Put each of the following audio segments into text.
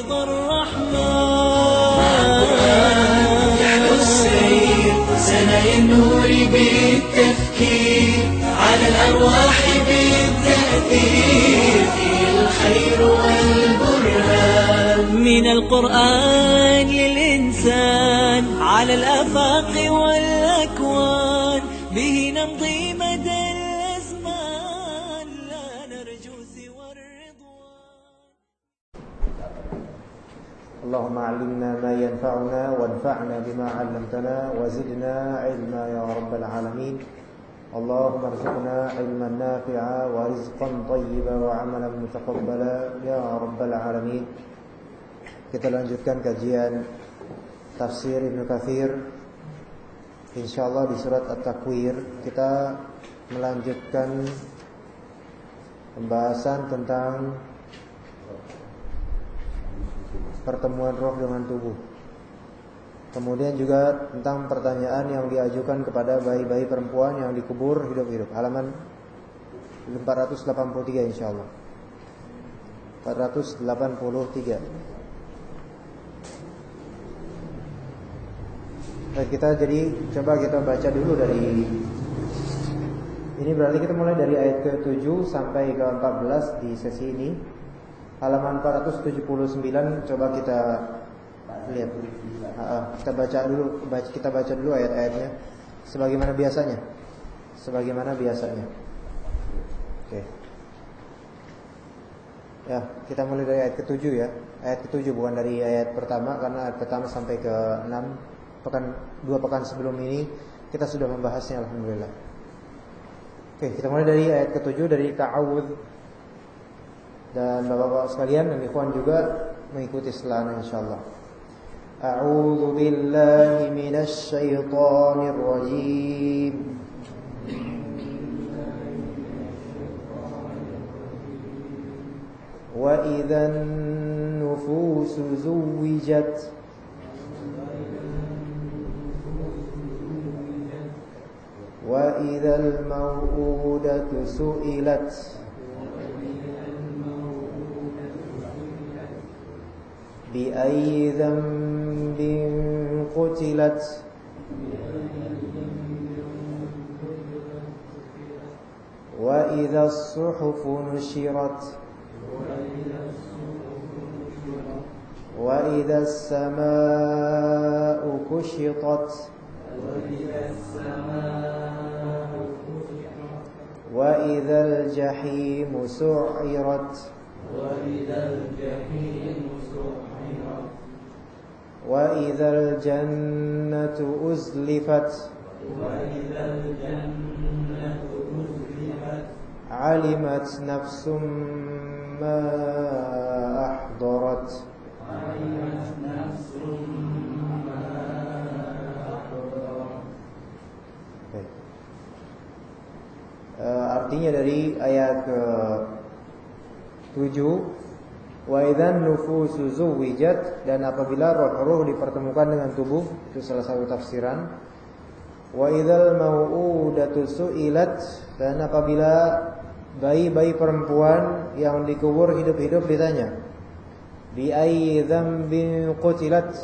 رضا الرحمن نحن السير سنة النور بالتفكير على الأرواح بالتأثير في الخير والبرهان من القرآن للإنسان على الآفاق والأكوان به نمضي مدى الأزمان لا نرجو سوى الرضوان. اللهم علمنا ما ينفعنا وانفعنا بما علمتنا وزدنا علما يا رب العالمين. اللهم ارزقنا علما نافعا ورزقا طيبا وعملا متقبلا ya rabbal alamin. Kita lanjutkan kajian tafsir Ibnu Katsir. Insyaallah di surat At-Takwir kita melanjutkan pembahasan tentang pertemuan roh dengan tubuh. Kemudian juga tentang pertanyaan yang diajukan kepada bayi-bayi perempuan yang dikubur hidup-hidup. Halaman 483 insyaallah. 483. Baik, kita coba kita baca dulu dari ini, berarti kita mulai dari ayat ke-7 sampai ke 14 di sesi ini. Halaman 479 coba kita lihat. Kita baca dulu ayat-ayatnya sebagaimana biasanya. Oke. Ya, kita mulai dari ayat ke-7 ya. Ayat ke-7 bukan dari ayat pertama, karena ayat pertama sampai ke-6 dua pekan sebelum ini kita sudah membahasnya alhamdulillah. Oke, kita mulai dari ayat ke-7 dari ta'awudz. Dan bapak-bapak sekalian dan ikhwan juga mengikuti setelahnya insyaallah. A'udzu billahi minasy syaithanir rajim. Wa idzan nufusu zuwijat wa idzal mau'udatu su'ilat بأي ذنب قتلت وإذا الصحف نشرت وإذا السماء كشطت وإذا الجحيم سعرت وإذا الجنة أزلفت علمت نفس ما أحضرت. Artinya dari ayat ke-7, wa idzan nufusu zuwijat, dan apabila roh-roh dipertemukan dengan tubuh, itu salah satu tafsiran. Wa idzal mau'udatu su'ilat, dan apabila bayi-bayi perempuan yang dikubur hidup-hidup ditanya, bi ayyi dzambin qutilat,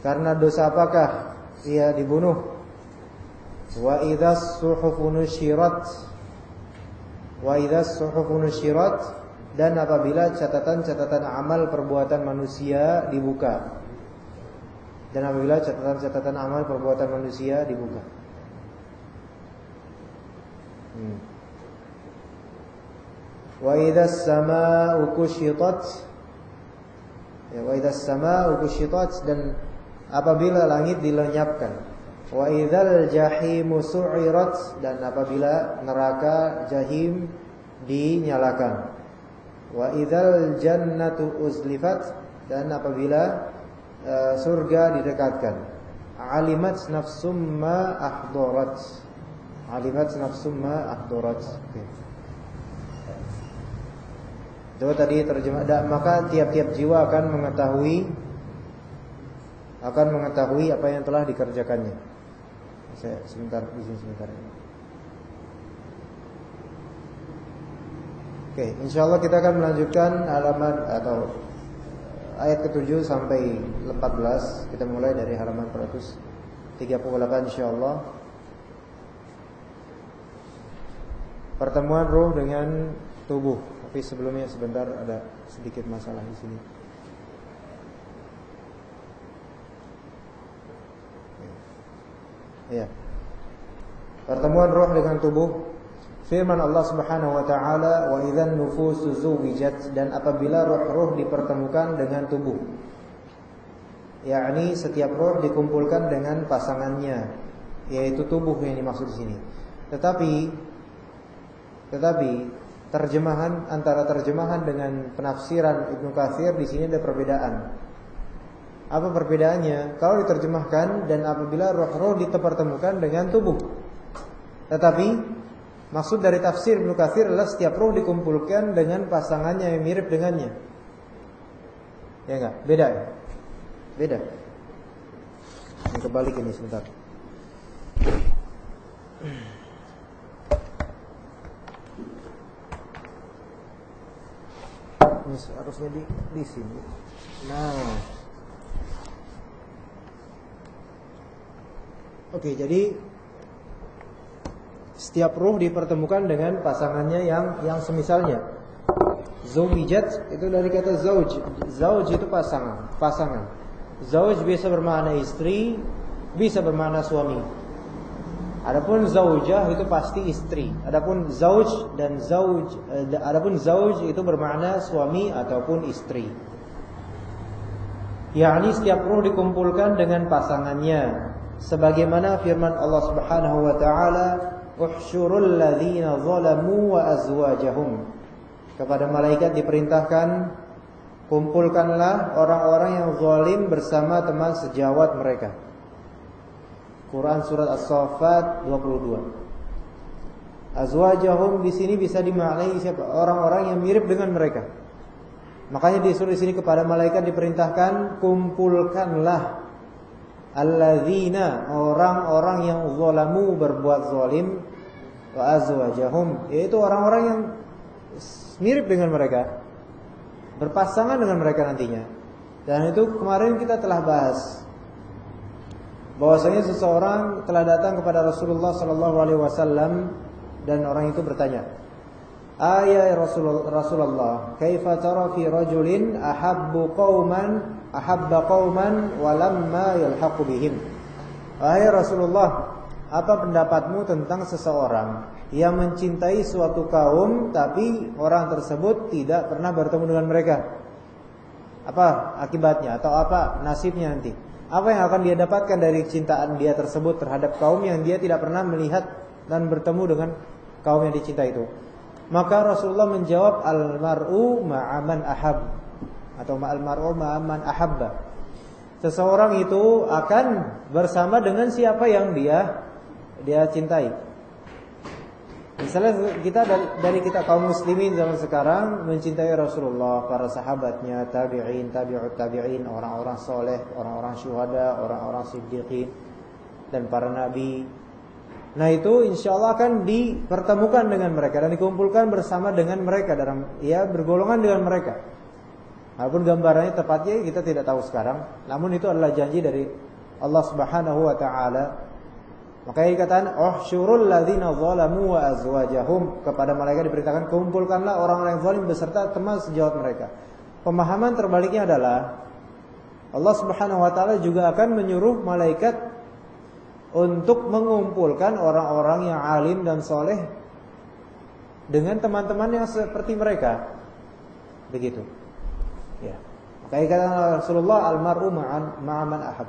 karena dosa apakah ia dibunuh. Wa idzas suhufu nusyirat, wa idzas suhufu nusyirat, dan apabila catatan-catatan amal perbuatan manusia dibuka. Dan apabila catatan-catatan amal perbuatan manusia dibuka. Wa idzas samaa'u kushitat, ya, wa idzas samaa'u kushitat, dan apabila langit dilenyapkan. Wa idzal jahimu su'irat, dan apabila neraka jahim dinyalakan. Wa idzal jannatu uzlifat, dan apabila surga didekatkan. Alimat nafsum ma ahdarat. Alimat nafsum ma ahdarat. Itu tadi terjemah. Maka tiap-tiap jiwa akan mengetahui apa yang telah dikerjakannya. Saya sebentar. Oke, insyaallah kita akan melanjutkan halaman atau ayat ke-7 sampai 14. Kita mulai dari halaman 138 insyaallah. Pertemuan ruh dengan tubuh. Tapi sebelumnya sebentar ada sedikit masalah di sini. Ya. Pertemuan ruh dengan tubuh. Firman Allah Subhanahu wa taala, "Wa idzan nufusu zuwijat," dan apabila roh-roh dipertemukan dengan tubuh. Yakni setiap roh dikumpulkan dengan pasangannya, yaitu tubuh yang dimaksud di sini. Tetapi terjemahan antara terjemahan dengan penafsiran Ibnu Katsir di sini ada perbedaan. Apa perbedaannya? Kalau diterjemahkan dan apabila roh-roh dipertemukan dengan tubuh. Tetapi maksud dari tafsir Ibnu Katsir adalah setiap roh dikumpulkan dengan pasangannya yang mirip dengannya. Ya enggak? Beda ya? Beda. Ini kebalik ini sebentar. Ini harusnya di sini. Nah. Oke, jadi setiap ruh dipertemukan dengan pasangannya yang semisalnya. Zawjat itu dari kata zauj. Zauj itu pasangan. Zauj bisa bermakna istri, bisa bermakna suami. Adapun zaujah itu pasti istri. Adapun zauj itu bermakna suami ataupun istri. Yakni setiap ruh dikumpulkan dengan pasangannya. Sebagaimana firman Allah Subhanahu wa taala, "Uhsyurul ladzina zalamu wa azwajahum." Kepada malaikat diperintahkan, kumpulkanlah orang-orang yang zalim bersama teman sejawat mereka. Quran surat As-Saffat 22. Azwajahum di sini bisa dimaknai siapa? Orang-orang yang mirip dengan mereka. Makanya disuruh di sini kepada malaikat diperintahkan, kumpulkanlah alladzina, orang-orang yang zalamu berbuat zalim, wa azwajahum, yaitu orang-orang yang mirip dengan mereka, berpasangan dengan mereka nantinya. Dan itu kemarin kita telah bahas bahwasanya seseorang telah datang kepada Rasulullah sallallahu alaihi wasallam dan orang itu bertanya, "Ya Rasulullah, kaifa tara fi rajulin ahabba qauman wa lamma yalhaqu bihim?" Wahai Rasulullah, apa pendapatmu tentang seseorang yang mencintai suatu kaum tapi orang tersebut tidak pernah bertemu dengan mereka? Apa akibatnya atau apa nasibnya nanti? Apa yang akan dia dapatkan dari cintaan dia tersebut terhadap kaum yang dia tidak pernah melihat dan bertemu dengan kaum yang dicinta itu? Maka Rasulullah menjawab, "Al-mar'u ma'aman ahab," atau al-mar'u ma'aman ahabba. Seseorang itu akan bersama dengan siapa yang dia cintai. Misalnya dari kita kaum muslimin zaman sekarang mencintai Rasulullah, para sahabatnya, tabi'in, tabi'ut tabi'in, orang-orang soleh, orang-orang syuhada, orang-orang siddiqin, dan para nabi. Nah itu insya Allah akan dipertemukan dengan mereka dan dikumpulkan bersama dengan mereka dalam bergolongan dengan mereka. Walaupun gambarannya tepatnya kita tidak tahu sekarang, namun itu adalah janji dari Allah Subhanahu wa taala. Makanya dikatakan uhsyurul ladzina zalamu wa azwajahum, kepada malaikat diperintahkan kumpulkanlah orang-orang yang zalim beserta teman sejawat mereka. Pemahaman terbaliknya adalah Allah Subhanahu wa taala juga akan menyuruh malaikat untuk mengumpulkan orang-orang yang alim dan soleh dengan teman-teman yang seperti mereka. Begitu. Ya. Makanya kata Rasulullah, "Al-mar'u ma'aman ahab."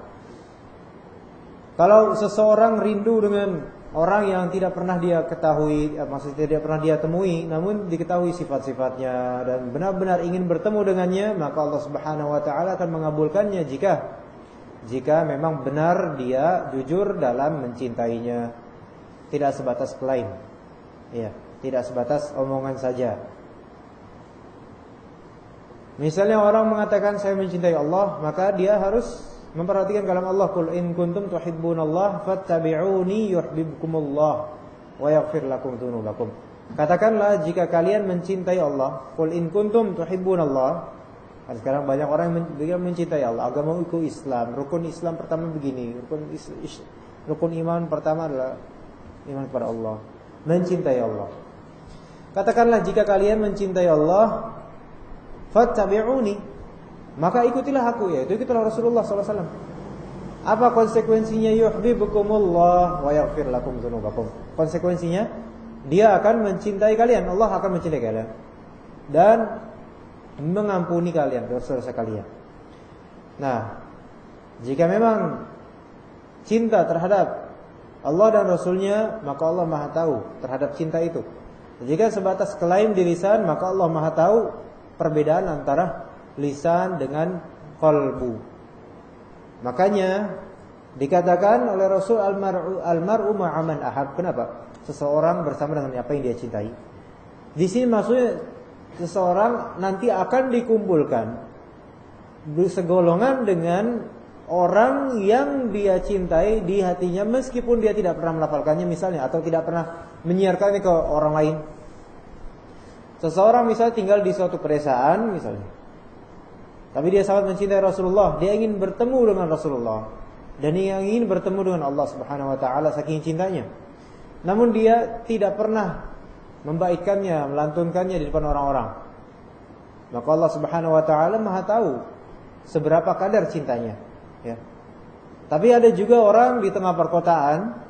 Kalau seseorang rindu dengan orang yang tidak pernah dia ketahui, maksudnya tidak pernah dia temui, namun diketahui sifat-sifatnya dan benar-benar ingin bertemu dengannya, maka Allah Subhanahu wa taala akan mengabulkannya jika memang benar dia jujur dalam mencintainya, tidak sebatas klaim. Ya, tidak sebatas omongan saja. Misalnya orang mengatakan saya mencintai Allah, maka dia harus memperhatikan kalam Allah, "Qul in kuntum tuhibbunallah fattabi'uni yuhibbukumullah wa yaghfir lakum dzunubakum." Katakanlah jika kalian mencintai Allah, "Qul in kuntum tuhibbunallah," Sekarang banyak orang yang mencintai Allah, agamaku Islam, rukun Islam pertama begini, rukun iman pertama adalah iman kepada Allah, mencintai Allah. Katakanlah jika kalian mencintai Allah, fattabi'uni, maka ikutilah aku, yaitu ikutilah Rasulullah SAW. Apa konsekuensinya? Yuhibbukumullah wa yaghfir lakum dzunubakum. Konsekuensinya dia akan mencintai kalian, Allah akan mencintai kalian dan mengampuni kalian dosa-dosa kalian. Nah, jika memang cinta terhadap Allah dan Rasulnya, maka Allah Maha tahu terhadap cinta itu. Jika sebatas klaim di lisan, maka Allah Maha tahu perbedaan antara lisan dengan qalbu. Makanya dikatakan oleh Rasul almar'u ma'aman ahab. Kenapa? Seseorang bersama dengan apa yang dia cintai. Di sini maksudnya seseorang nanti akan dikumpulkan segolongan dengan orang yang dia cintai di hatinya, meskipun dia tidak pernah melafalkannya misalnya, atau tidak pernah menyiarkannya ke orang lain. Seseorang misalnya tinggal di suatu pedesaan misalnya, tapi dia sangat mencintai Rasulullah, dia ingin bertemu dengan Rasulullah dan dia ingin bertemu dengan Allah Subhanahu wa taala saking cintanya. Namun dia tidak pernah membaikkannya, melantunkannya di depan orang-orang. Maka Allah Subhanahu wa taala Maha tahu seberapa kadar cintanya, ya. Tapi ada juga orang di tengah perkotaan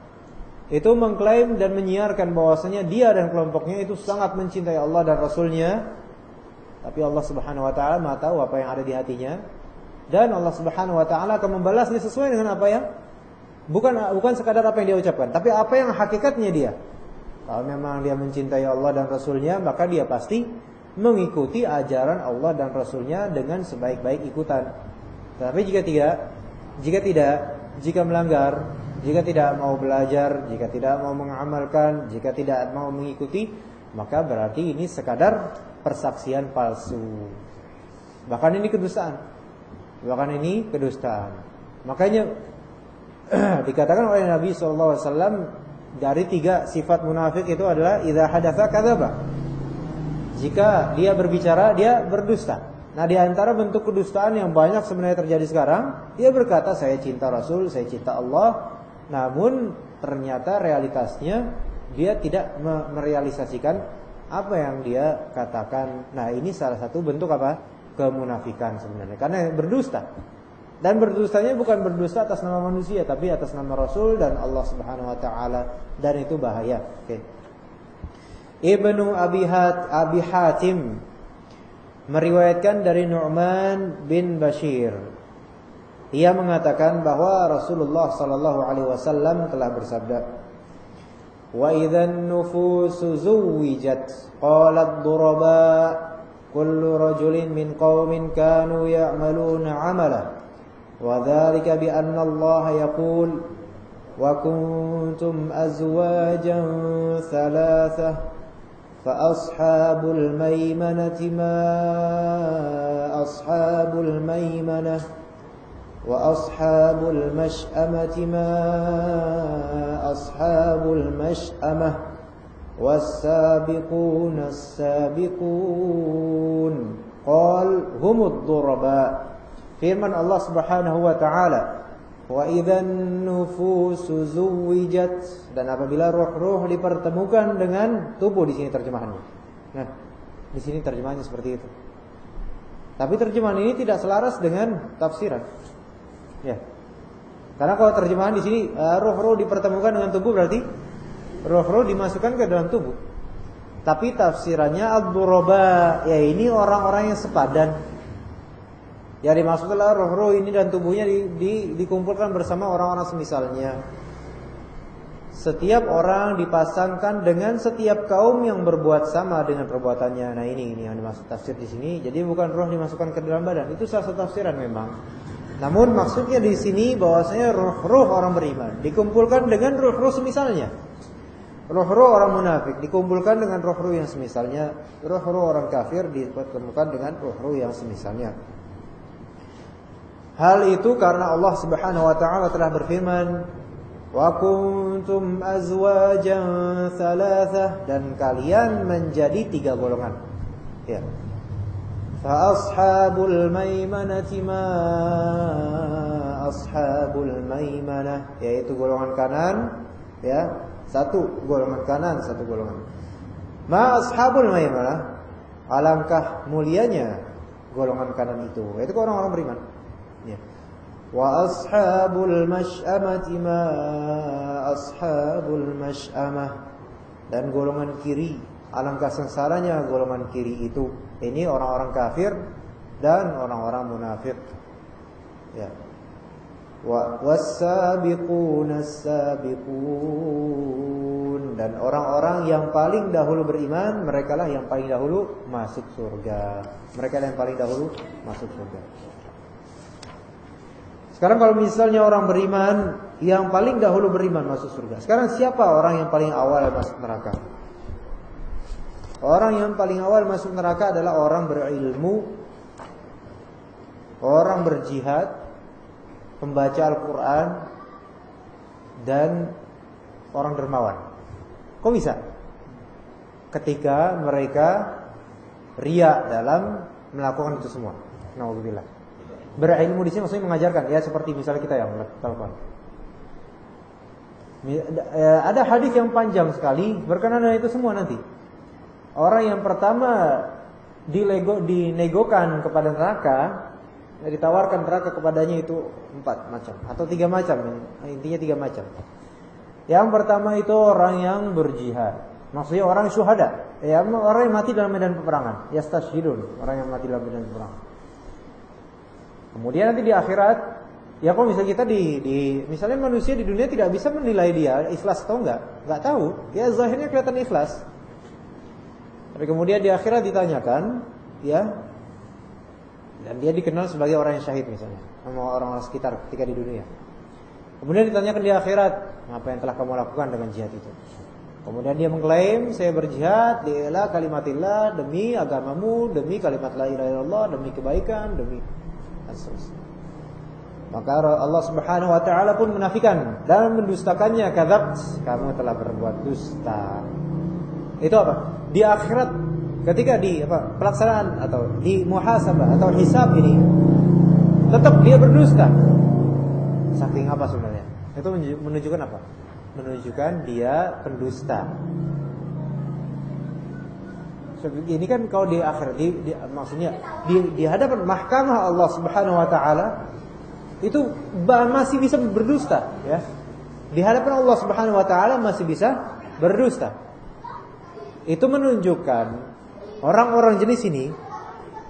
itu mengklaim dan menyiarkan bahwasanya dia dan kelompoknya itu sangat mencintai Allah dan Rasulnya. Tapi Allah Subhanahu wa taala Maha tahu apa yang ada di hatinya, dan Allah Subhanahu wa taala akan membalasnya sesuai dengan apa yang bukan sekadar apa yang dia ucapkan, tapi apa yang hakikatnya dia. Kalau memang dia mencintai Allah dan Rasulnya, maka dia pasti mengikuti ajaran Allah dan Rasulnya dengan sebaik-baik ikutan. Tapi jika melanggar, jika tidak mau belajar, jika tidak mau mengamalkan, jika tidak mau mengikuti, maka berarti ini sekadar persaksian palsu. Bahkan ini kedustaan. Makanya dikatakan oleh Nabi SAW, dari 3 sifat munafik itu adalah idza hadatsa kadzaba. Jika dia berbicara, dia berdusta. Nah, di antara bentuk kedustaan yang banyak sebenarnya terjadi sekarang, dia berkata saya cinta Rasul, saya cinta Allah, namun ternyata realitasnya dia tidak merealisasikan apa yang dia katakan. Nah, ini salah satu bentuk apa? Kemunafikan sebenarnya. Karena berdusta. Dan berdustanya bukan berdusta atas nama manusia, tapi atas nama Rasul dan Allah Subhanahu wa taala, dan itu bahaya. Oke. Ibnu Abi Hatim meriwayatkan dari Nu'man bin Bashir. Ia mengatakan bahwa Rasulullah sallallahu alaihi wasallam telah bersabda, "Wa idzan nufusu zuwijat qalat duraba kullu rajulin min qaumin kanu ya'maluna 'amala." وذلك بأن الله يقول وكنتم أزواجا ثلاثة فأصحاب الميمنة ما أصحاب الميمنة وأصحاب المشأمة ما أصحاب المشأمة والسابقون السابقون قال هم الضرباء. Firman Allah Subhanahu wa taala, wa idzan nufusu zuwijat, dan apabila roh-roh dipertemukan dengan tubuh, di sini terjemahannya. Nah, di sini terjemahannya seperti itu. Tapi terjemahan ini tidak selaras dengan tafsiran. Ya. Karena kalau terjemahan di sini roh-roh dipertemukan dengan tubuh, berarti roh-roh dimasukkan ke dalam tubuh. Tapi tafsirannya ad-duraba, ya ini orang-orang yang sepadan. Yang dimaksud adalah roh-roh ini dan tubuhnya dikumpulkan bersama orang-orang semisalnya. Setiap orang dipasangkan dengan setiap kaum yang berbuat sama dengan perbuatannya. Nah, ini yang dimaksud tafsir di sini. Jadi bukan roh dimasukkan ke dalam badan. Itu salah satu tafsiran memang. Namun maksudnya di sini bahwasanya roh-roh orang beriman dikumpulkan dengan roh-roh semisalnya. Roh-roh orang munafik dikumpulkan dengan roh-roh yang semisalnya. Roh-roh orang kafir dipertemukan dengan roh-roh yang semisalnya. Hal itu karena Allah Subhanahu wa taala telah berfirman, "Wa kuntum azwajan tsalatsa," dan kalian menjadi 3 golongan. Ya. Fa ashabul maimanati ma ashabul maimanah, yaitu golongan kanan, ya. Satu golongan kanan, satu golongan. Ma ashabul maimanah, alangkah mulianya golongan kanan itu, yaitu orang-orang beriman. Ya. Wa ashabul masy'amati ma ashabul masy'amah, dan golongan kiri, alangkah sengsaranya golongan kiri itu. Ini orang-orang kafir dan orang-orang munafik. Ya. Was-sabiquna as-sabiqun, dan orang-orang yang paling dahulu beriman, merekalah yang paling dahulu masuk surga. Mereka yang paling dahulu masuk surga. Sekarang kalau misalnya orang beriman, yang paling dahulu beriman masuk surga. Sekarang siapa orang yang paling awal masuk neraka? Orang yang paling awal masuk neraka adalah orang berilmu, orang berjihad, pembaca Al-Quran, dan orang dermawan. Kok bisa? Ketika mereka riya dalam melakukan itu semua. Nauzubillah. Berilmu di sini maksudnya mengajarkan, ya seperti misalnya kita yang melakukan. Ada hadis yang panjang sekali berkenaan dengan itu semua nanti. Orang yang pertama dinegokan kepada neraka, ditawarkan neraka kepadanya itu 4 macam atau 3 macam, intinya 3 macam. Yang pertama itu orang yang berjihad, maksudnya orang syuhada, ya, orang yang mati dalam medan peperangan, yastashhidun, orang yang mati dalam medan peperangan. Kemudian nanti di akhirat, ya kalau misalnya kita misalnya manusia di dunia tidak bisa menilai dia ikhlas atau enggak tahu, ya zahirnya kelihatan ikhlas. Tapi kemudian di akhirat ditanyakan, ya, dan dia dikenal sebagai orang yang syahid misalnya sama orang-orang sekitar ketika di dunia. Kemudian ditanyakan di akhirat, apa yang telah kamu lakukan dengan jihad itu? Kemudian dia mengklaim, saya berjihad li'ila kalimatillah, demi agamamu, demi kalimat la ilaha illallah, demi kebaikan, demi dan seterusnya. Maka Allah Subhanahu wa taala pun menafikan dan mendustakannya, kadzabt, kamu telah berbuat dusta. Itu apa? Di akhirat ketika di pelaksanaan atau di muhasabah atau hisab ini tetap dia berdusta. Saking apa sebenarnya? Itu menunjukkan apa? Menunjukkan dia pendusta. Ini kan kalau di akhirat maksudnya di hadapan mahkamah Allah Subhanahu wa taala itu masih bisa berdusta, ya. Di hadapan Allah Subhanahu wa taala masih bisa berdusta. Itu menunjukkan orang-orang jenis ini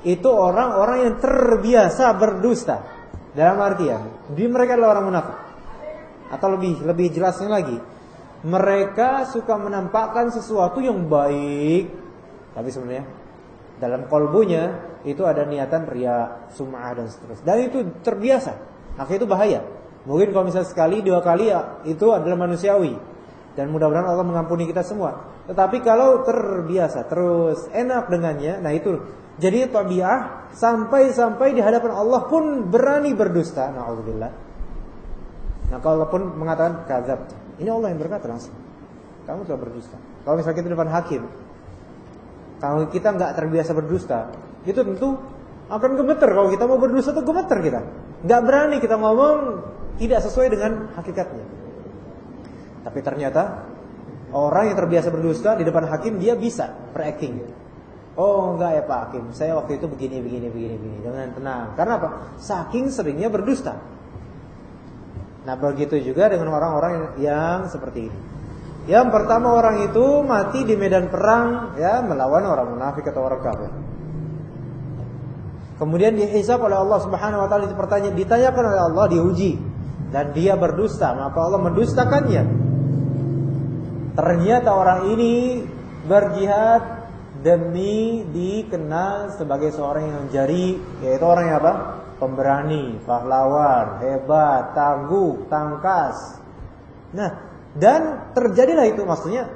itu orang-orang yang terbiasa berdusta. Dalam artian, mereka adalah orang munafik. Atau lebih jelasnya lagi, mereka suka menampakkan sesuatu yang baik, tapi sebenarnya dalam kolbunya itu ada niatan riya, sum'ah dan seterusnya. Dan itu terbiasa. Akhirnya itu bahaya. Mungkin kalau misalnya sekali, 2 kali, ya, itu adalah manusiawi. Dan mudah-mudahan Allah mengampuni kita semua. Tetapi kalau terbiasa terus enak dengannya, nah itu jadi tabiah sampai di hadapan Allah pun berani berdusta. Na'udzubillah. Nah kalau Allah pun mengatakan kadzab, ini Allah yang berkata langsung, kamu telah berdusta. Kalau misalnya kita di depan hakim, kalau kita nggak terbiasa berdusta, itu tentu akan gemeter. Kalau kita mau berdusta tuh gemeter kita, nggak berani kita ngomong tidak sesuai dengan hakikatnya. Tapi ternyata orang yang terbiasa berdusta di depan hakim dia bisa berakting. Oh enggak ya Pak Hakim, saya waktu itu begini dengan tenang. Karena apa? Saking seringnya berdusta. Nah begitu juga dengan orang-orang yang seperti ini. Yang pertama orang itu mati di medan perang, ya, melawan orang munafik atau orang kafir. Kemudian dihisab oleh Allah Subhanahu wa taala, ditanyakan oleh Allah, diuji, dan dia berdusta, maka Allah mendustakannya. Ternyata orang ini berjihad demi dikenal sebagai seorang yang jari, yaitu orang yang apa? Pemberani, pahlawan, hebat, tangguh, tangkas. Nah, dan terjadilah itu maksudnya.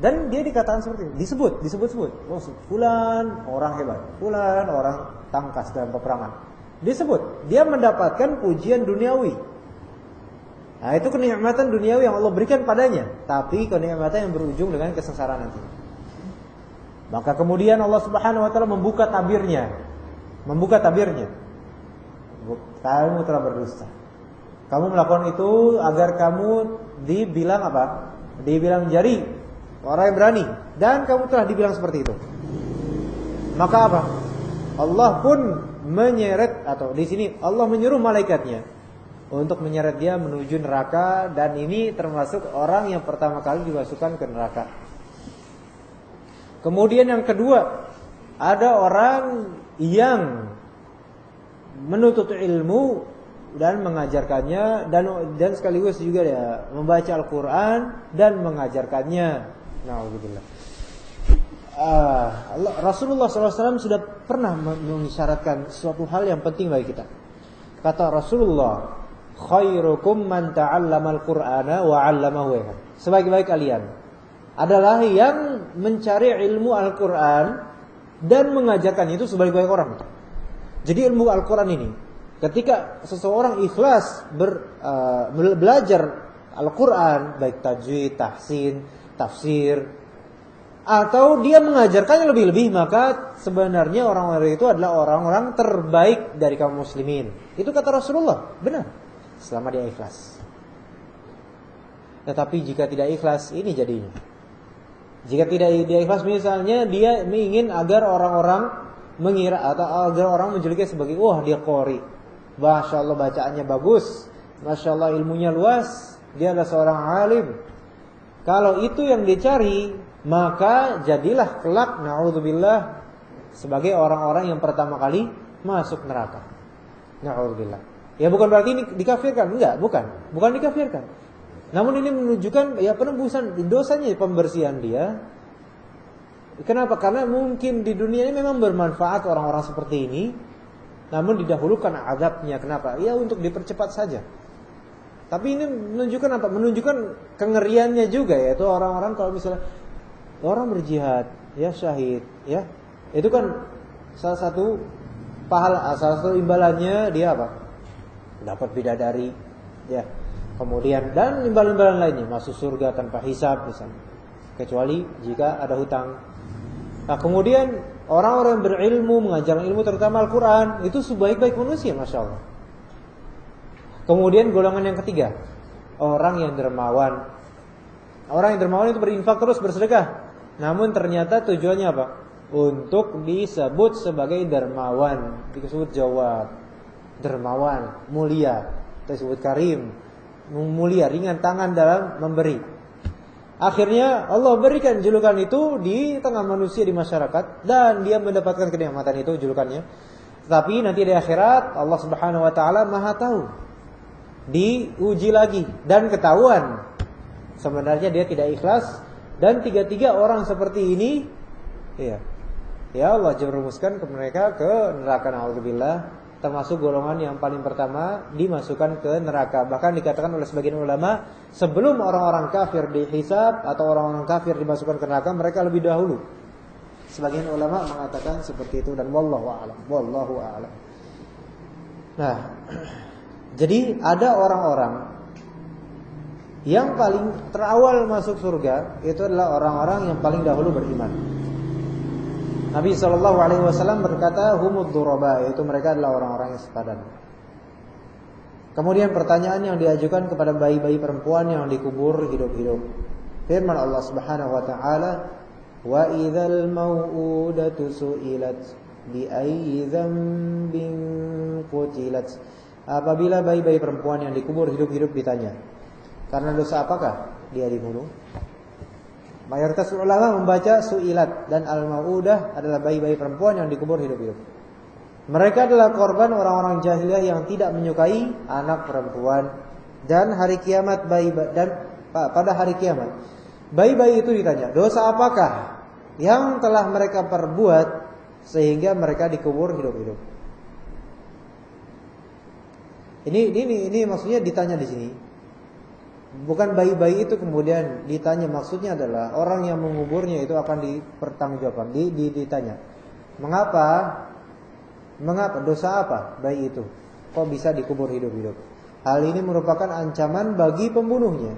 Dan dia dikatakan seperti itu, disebut. Oh, fulan orang hebat, fulan orang tangkas dalam peperangan. Disebut, dia mendapatkan pujian duniawi. Nah, itu kenikmatan duniawi yang Allah berikan padanya, tapi kenikmatan yang berujung dengan kesengsaraan nanti. Maka kemudian Allah Subhanahu wa taala membuka tabirnya. membuka tabirnya. Kamu telah berdusta. Kamu melakukan itu agar kamu dibilang apa? Dibilang jari, orang yang berani, dan kamu telah dibilang seperti itu. Maka apa? Allah pun menyeret, atau di sini Allah menyuruh malaikatnya untuk menyeret dia menuju neraka, dan ini termasuk orang yang pertama kali dimasukkan ke neraka. Kemudian yang kedua, ada orang yang menuntut ilmu dan mengajarkannya, dan sekaligus juga dia membaca Al-Quran dan mengajarkannya. Na'udzubillah. Rasulullah SAW sudah pernah mengisyaratkan suatu hal yang penting bagi kita. Kata Rasulullah, khairukum man ta'allamal Qur'ana wa 'allamahu. Sebaik-baik kalian adalah yang mencari ilmu Al-Quran dan mengajarkan itu sebaik-baik orang. Jadi ilmu Al-Quran ini, ketika seseorang ikhlas belajar Al-Quran, baik tajwid, tahsin, tafsir, atau dia mengajarkannya lebih-lebih, maka sebenarnya orang-orang itu adalah orang-orang terbaik dari kaum muslimin. Itu kata Rasulullah, benar, selama dia ikhlas. Tetapi jika tidak ikhlas, ini jadinya. Jika tidak dia ikhlas, misalnya dia ingin agar orang-orang mengira atau agar orang menjulukinya sebagai, wah dia qori, masya Allah bacaannya bagus, masya Allah ilmunya luas, dia adalah seorang alim. Kalau itu yang dicari, maka jadilah kelak na'udzubillah sebagai orang-orang yang pertama kali masuk neraka. Na'udzubillah. Ya bukan berarti ini dikafirkan, enggak, bukan dikafirkan. Namun ini menunjukkan ya penembusan dosanya, pembersihan dia. Kenapa? Karena mungkin di dunia ini memang bermanfaat orang-orang seperti ini, namun didahulukan azabnya. Kenapa? Ya untuk dipercepat saja. Tapi ini menunjukkan apa? Menunjukkan kengeriannya juga, yaitu orang-orang kalau misalnya orang berjihad, ya syahid, ya itu kan salah satu pahala, salah satu imbalannya dia apa? Dapat bidadari, ya. Kemudian dan imbalan-imbalan lainnya, masuk surga tanpa hisab misalnya, kecuali jika ada hutang. Nah kemudian orang-orang yang berilmu, mengajarkan ilmu terutama Al-Quran, itu sebaik-baik manusia, masya Allah. Kemudian golongan yang ketiga, orang yang dermawan. Orang yang dermawan itu berinfak terus, bersedekah. Namun ternyata tujuannya apa? Untuk disebut sebagai dermawan, disebut jawab, dermawan, mulia, disebut karim, mulia, ringan tangan dalam memberi. Akhirnya Allah berikan julukan itu di tengah manusia, di masyarakat, dan dia mendapatkan kenikmatan itu julukannya. Tapi nanti di akhirat Allah Subhanahu wa taala Maha tahu. Diuji lagi dan ketahuan sebenarnya dia tidak ikhlas, dan tiga-tiga orang seperti ini ya Allah jerumuskan ke mereka ke neraka, naudzubillah. Termasuk golongan yang paling pertama dimasukkan ke neraka. Bahkan dikatakan oleh sebagian ulama, sebelum orang-orang kafir dihisab atau orang-orang kafir dimasukkan ke neraka, mereka lebih dahulu. Sebagian ulama mengatakan seperti itu, dan wallahu a'lam. Nah, jadi ada orang-orang yang paling terawal masuk surga, itu adalah orang-orang yang paling dahulu beriman. Nabi SAW berkata, humud duraba, yaitu mereka adalah orang-orang yang sepadan. Kemudian pertanyaan yang diajukan kepada bayi-bayi perempuan yang dikubur hidup-hidup. Firman Allah Subhanahu wa taala, wa idzal mau'udatu su'ilat bi ayyi dzambin qutilat. Apabila bayi-bayi perempuan yang dikubur hidup-hidup ditanya, karena dosa apakah dia dibunuh? Mayoritas ulama membaca su'ilat, dan al-mau'udah adalah bayi-bayi perempuan yang dikubur hidup-hidup. Mereka adalah korban orang-orang jahiliyah yang tidak menyukai anak perempuan. Dan hari kiamat pada hari kiamat bayi-bayi itu ditanya, dosa apakah yang telah mereka perbuat sehingga mereka dikubur hidup-hidup? Ini maksudnya ditanya di sini. Bukan bayi-bayi itu kemudian ditanya, maksudnya adalah orang yang menguburnya itu akan dipertanggungjawabkan, ditanya. Mengapa dosa apa bayi itu? Kok bisa dikubur hidup-hidup? Hal ini merupakan ancaman bagi pembunuhnya.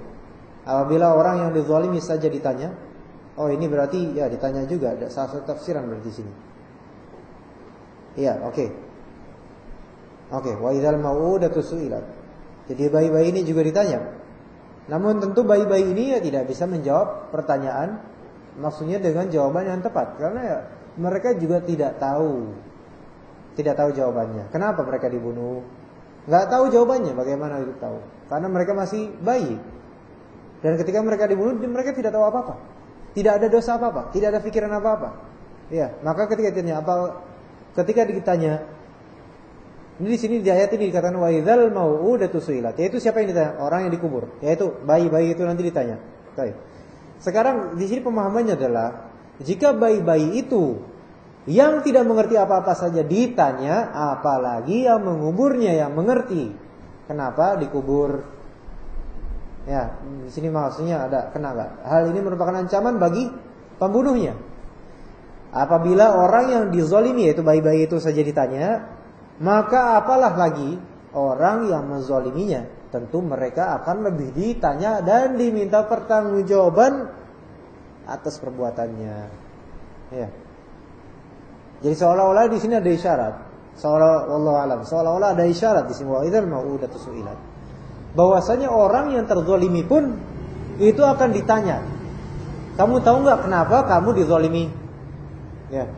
Apabila orang yang dizalimi saja ditanya, oh ini berarti ya ditanya juga, ada salah satu tafsiran berarti sini. Iya, oke. Oke, wa idzal mau'udatu su'ilat. Jadi bayi-bayi ini juga ditanya. Namun tentu bayi-bayi ini ya tidak bisa menjawab pertanyaan maksudnya dengan jawaban yang tepat karena ya mereka juga tidak tahu jawabannya. Kenapa mereka dibunuh? Nggak tahu jawabannya. Bagaimana itu tahu? Karena mereka masih bayi. Dan ketika mereka dibunuh, mereka tidak tahu apa-apa. Tidak ada dosa apa-apa, tidak ada pikiran apa-apa. Ya, maka ketika ditanya, ini di sini di ayat ini dikatakan wa idzal mau'udatu su'ilat. Yaitu siapa yang ditanya? Orang yang dikubur. Yaitu bayi-bayi itu nanti ditanya. Baik. Sekarang di sini pemahamannya adalah jika bayi-bayi itu yang tidak mengerti apa-apa saja ditanya, apalagi yang menguburnya yang mengerti. Kenapa dikubur? Ya, di sini maksudnya ada kena enggak? Hal ini merupakan ancaman bagi pembunuhnya. Apabila orang yang dizalimi yaitu bayi-bayi itu saja ditanya, maka apalah lagi orang yang menzaliminya. Tentu mereka akan lebih ditanya dan diminta pertanggungjawaban atas perbuatannya. Ya. Jadi seolah-olah di sini ada isyarat, seolah-olah ada isyarat di sini wa idzal mau'udatu su'ilat. Bahwasanya orang yang terzalimi pun itu akan ditanya. Kamu tahu enggak kenapa kamu dizalimi? Ya.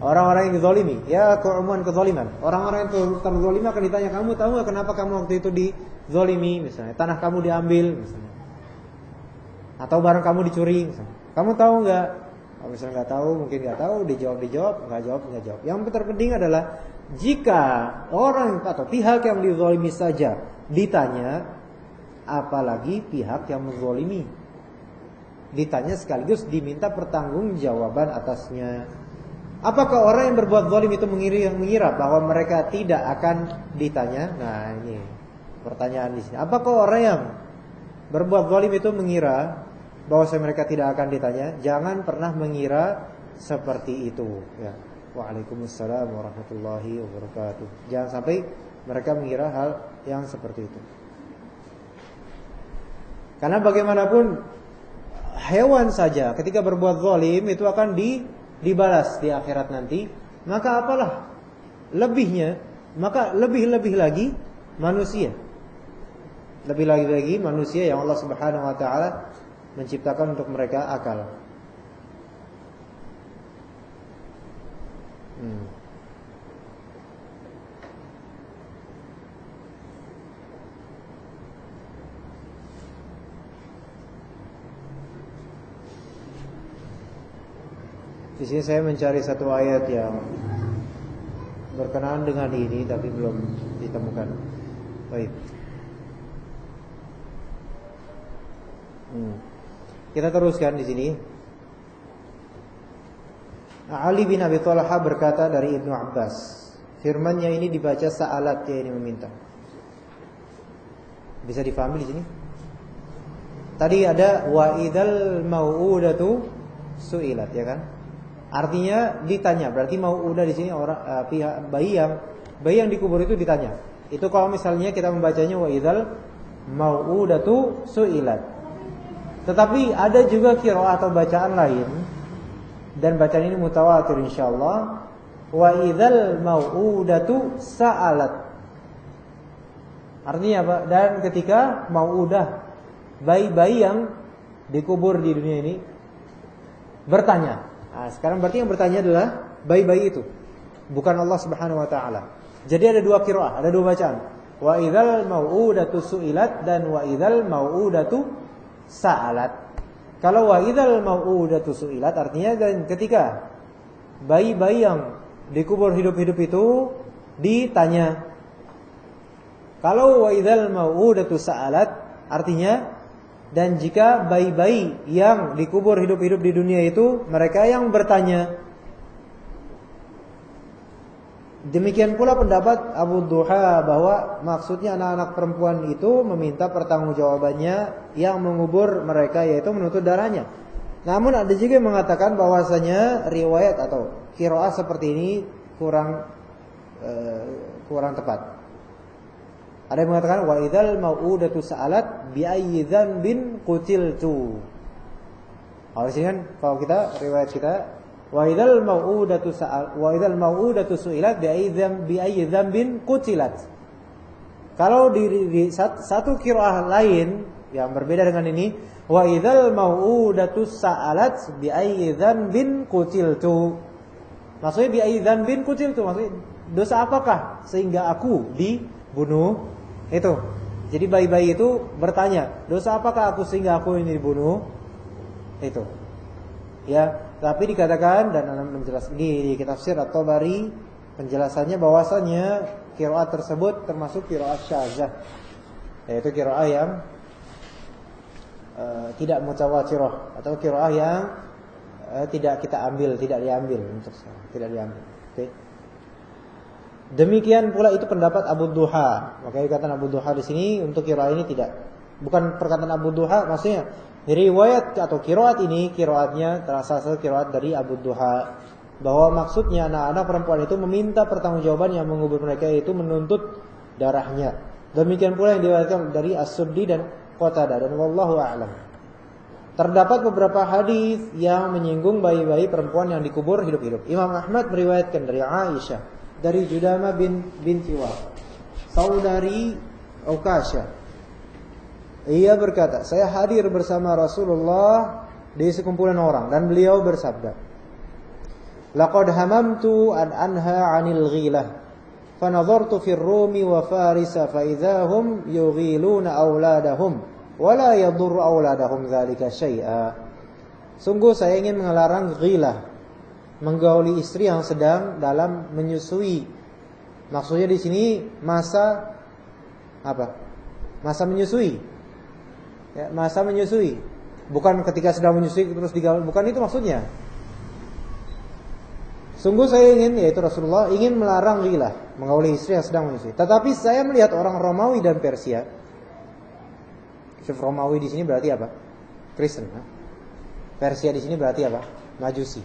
Orang-orang yang dizalimi, ya keumuman kezaliman. Orang-orang yang terzalimi akan ditanya, kamu tahu enggak kenapa kamu waktu itu dizalimi misalnya, tanah kamu diambil misalnya. Atau barang kamu dicuri misalnya. Kamu tahu enggak? Kalau misalnya enggak tahu, mungkin enggak tahu, dijawab, enggak jawab. Yang terpenting adalah jika orang atau pihak yang dizalimi saja ditanya, apalagi pihak yang menzalimi. Ditanya sekaligus diminta pertanggungjawaban atasnya. Apakah orang yang berbuat zalim itu mengira bahwa mereka tidak akan ditanya? Nah, ini pertanyaan di sini. Apakah orang yang berbuat zalim itu mengira bahwa mereka tidak akan ditanya? Jangan pernah mengira seperti itu, ya. Waalaikumsalam warahmatullahi wabarakatuh. Jangan sampai mereka mengira hal yang seperti itu. Karena bagaimanapun hewan saja ketika berbuat zalim itu akan dibalas di akhirat nanti, maka apalah lebihnya, maka lebih-lebih lagi manusia. Lebih lagi manusia yang Allah Subhanahu wa taala menciptakan untuk mereka akal. Di sini saya mencari satu ayat yang berkenaan dengan ini tapi belum ditemukan. Baik. Kita teruskan di sini. Ali bin Abi Thalhah berkata dari Ibnu Abbas. Firman-Nya ini dibaca sa'alat, ya ini meminta. Bisa difahami di sini? Tadi ada wa idzal mau'udatu su'ilat, ya kan? Artinya ditanya. Berarti mau'udah di sini orang pihak bayi yang dikubur itu ditanya. Itu kalau misalnya kita membacanya wa idzal mau'udatu su'ilat. Tetapi ada juga qiraah atau bacaan lain, dan bacaan ini mutawatir insyaallah, wa idzal mau'udatu sa'alat. Artinya apa? Dan ketika mau'udah, bayi-bayi yang dikubur di dunia ini bertanya. Nah, sekarang berarti yang bertanya adalah bayi-bayi itu, bukan Allah Subhanahu wa taala. Jadi ada dua qiraah, ada dua bacaan. Wa idzal mau'udatu su'ilat dan wa idzal mau'udatu sa'alat. Kalau wa idzal mau'udatu su'ilat artinya dan ketika bayi-bayi yang dikubur hidup-hidup itu ditanya. Kalau wa idzal mau'udatu sa'alat artinya dan jika bayi-bayi yang dikubur hidup-hidup di dunia itu mereka yang bertanya. Demikian pula pendapat Abu Duha bahwa maksudnya anak-anak perempuan itu meminta pertanggungjawabannya yang mengubur mereka, yaitu menuntut darahnya. Namun ada juga yang mengatakan bahwasanya riwayat atau qiraah seperti ini kurang tepat. Ada yang mengatakan wa idzal mau'udatu sa'alat bi ayyi dzambin qutiltu. Kalau sini kan kalau kita riwayat kita Wa idzal mau'udatu su'ilat bi ayyi dzambin qutilat. Kalau di satu qiraah lain yang berbeda dengan ini, wa idzal mau'udatu sa'alat bi ayyi dzambin qutiltu. Maksudnya bi ayyi dzambin qutiltu, maksudnya dosa apakah sehingga aku dibunuh? Itu. Jadi bayi-bayi itu bertanya, dosa apakah aku sehingga aku ini dibunuh? Itu. Ya, tapi dikatakan dan menjelaskan di kitab Tafsir At-Tabari penjelasannya bahwasanya qiraat tersebut termasuk qiraat syadzah. Yaitu qiraah yang tidak mutawatirah atau qiraah yang tidak kita ambil, tidak diambil untuk sekarang, tidak diambil. Oke. Demikian pula itu pendapat Abu Duha. Makanya dikatakan Abu Duha di sini untuk qiraah ini tidak, bukan perkataan Abu Duha, maksudnya riwayat atau qiraat ini qiraatnya terasa qiraat dari Abu Duha, bahwa maksudnya anak-anak perempuan itu meminta pertanggungjawaban yang mengubur mereka, yaitu menuntut darahnya. Demikian pula yang diriwayatkan dari As-Suddi dan Qatadah, dan wallahu a'lam. Terdapat beberapa hadis yang menyinggung bayi-bayi perempuan yang dikubur hidup-hidup. Imam Ahmad meriwayatkan dari Aisyah, dari Judama binti Wahab, saudari Uqasyah. Ia berkata, saya hadir bersama Rasulullah di sekumpulan orang dan beliau bersabda, laqad hamamtu an anha 'anil ghilah fa nadhartu fir Rumi wa Farisa fa idahum yughiluna auladahum wa la yadurru auladahum dzalika syai'a. Sungguh saya ingin melarang ghilah, menggauli istri yang sedang dalam menyusui. Maksudnya di sini masa apa? Masa menyusui. Ya, masa menyusui. Bukan ketika sedang menyusui terus digauli, bukan itu maksudnya. Sungguh saya ingin, yaitu Rasulullah ingin melarang ghilah, menggauli istri yang sedang menyusui. Tetapi saya melihat orang Romawi dan Persia. Romawi di sini berarti apa? Kristen. Persia di sini berarti apa? Majusi.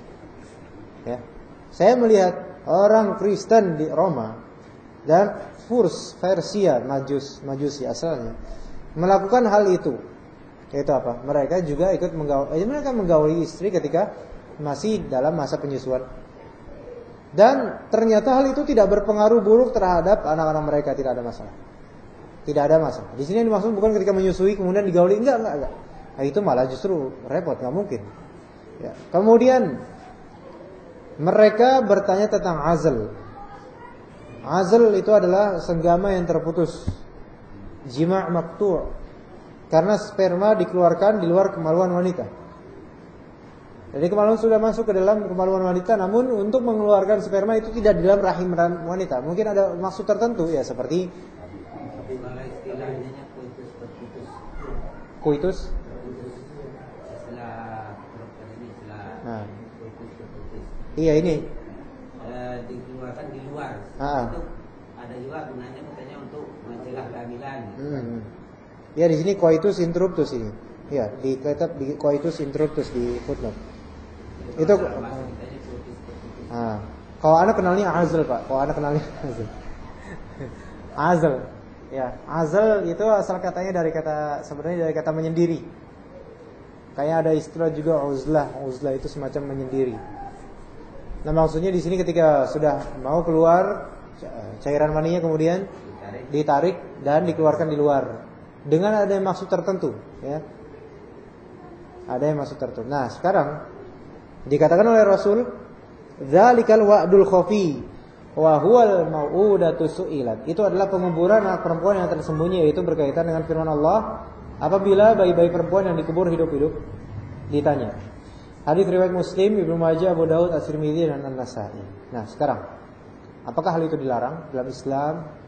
Ya. Saya melihat orang Kristen di Roma dan Furs, Persia, Majusi asalnya melakukan hal itu. Yaitu apa? Mereka juga ikut menggauli istri ketika masih dalam masa penyusuan. Dan ternyata hal itu tidak berpengaruh buruk terhadap anak-anak mereka, tidak ada masalah. Tidak ada masalah. Di sini yang dimaksud bukan ketika menyusui kemudian digauli, enggak. Nah, itu malah justru repot, enggak mungkin. Ya. Kemudian mereka bertanya tentang azl. Azl itu adalah senggama yang terputus. Jima' maqtu'. Karena sperma dikeluarkan di luar kemaluan wanita. Jadi kemaluan sudah masuk ke dalam kemaluan wanita, namun untuk mengeluarkan sperma itu tidak di dalam rahim wanita. Mungkin ada maksud tertentu ya, seperti koitus. Nah. Iya ini. Dikeluarkan di luar. Itu ada juga gunanya katanya untuk mencegah kehamilan. Ya di sini coitus interruptus ini. Ya, di kitab di coitus interruptus di footnote. Itu kalau anak kenalnya azl, Pak. Kalau anak kenalnya azl. Azl. Ya, azl itu asal katanya dari kata, sebenarnya dari kata menyendiri. Kayak ada istilah juga uzlah. Uzlah itu semacam menyendiri. Nah, maksudnya di sini ketika sudah mau keluar cairan maninya kemudian ditarik dan dikeluarkan di luar. Dengan ada maksud tertentu, ya. Ada yang maksud tertentu. Nah, sekarang dikatakan oleh Rasul, "Dzalikal wa'dul khafi wa huwal mau'udatu su'ilat." Itu adalah penguburan anak perempuan yang tersembunyi, yaitu berkaitan dengan firman Allah, apabila bayi-bayi perempuan yang dikubur hidup-hidup ditanya. Hadis riwayat Muslim, Ibnu Majah, Abu Daud, At-Tirmidzi dan An-Nasa'i. Nah, sekarang apakah hal itu dilarang dalam Islam?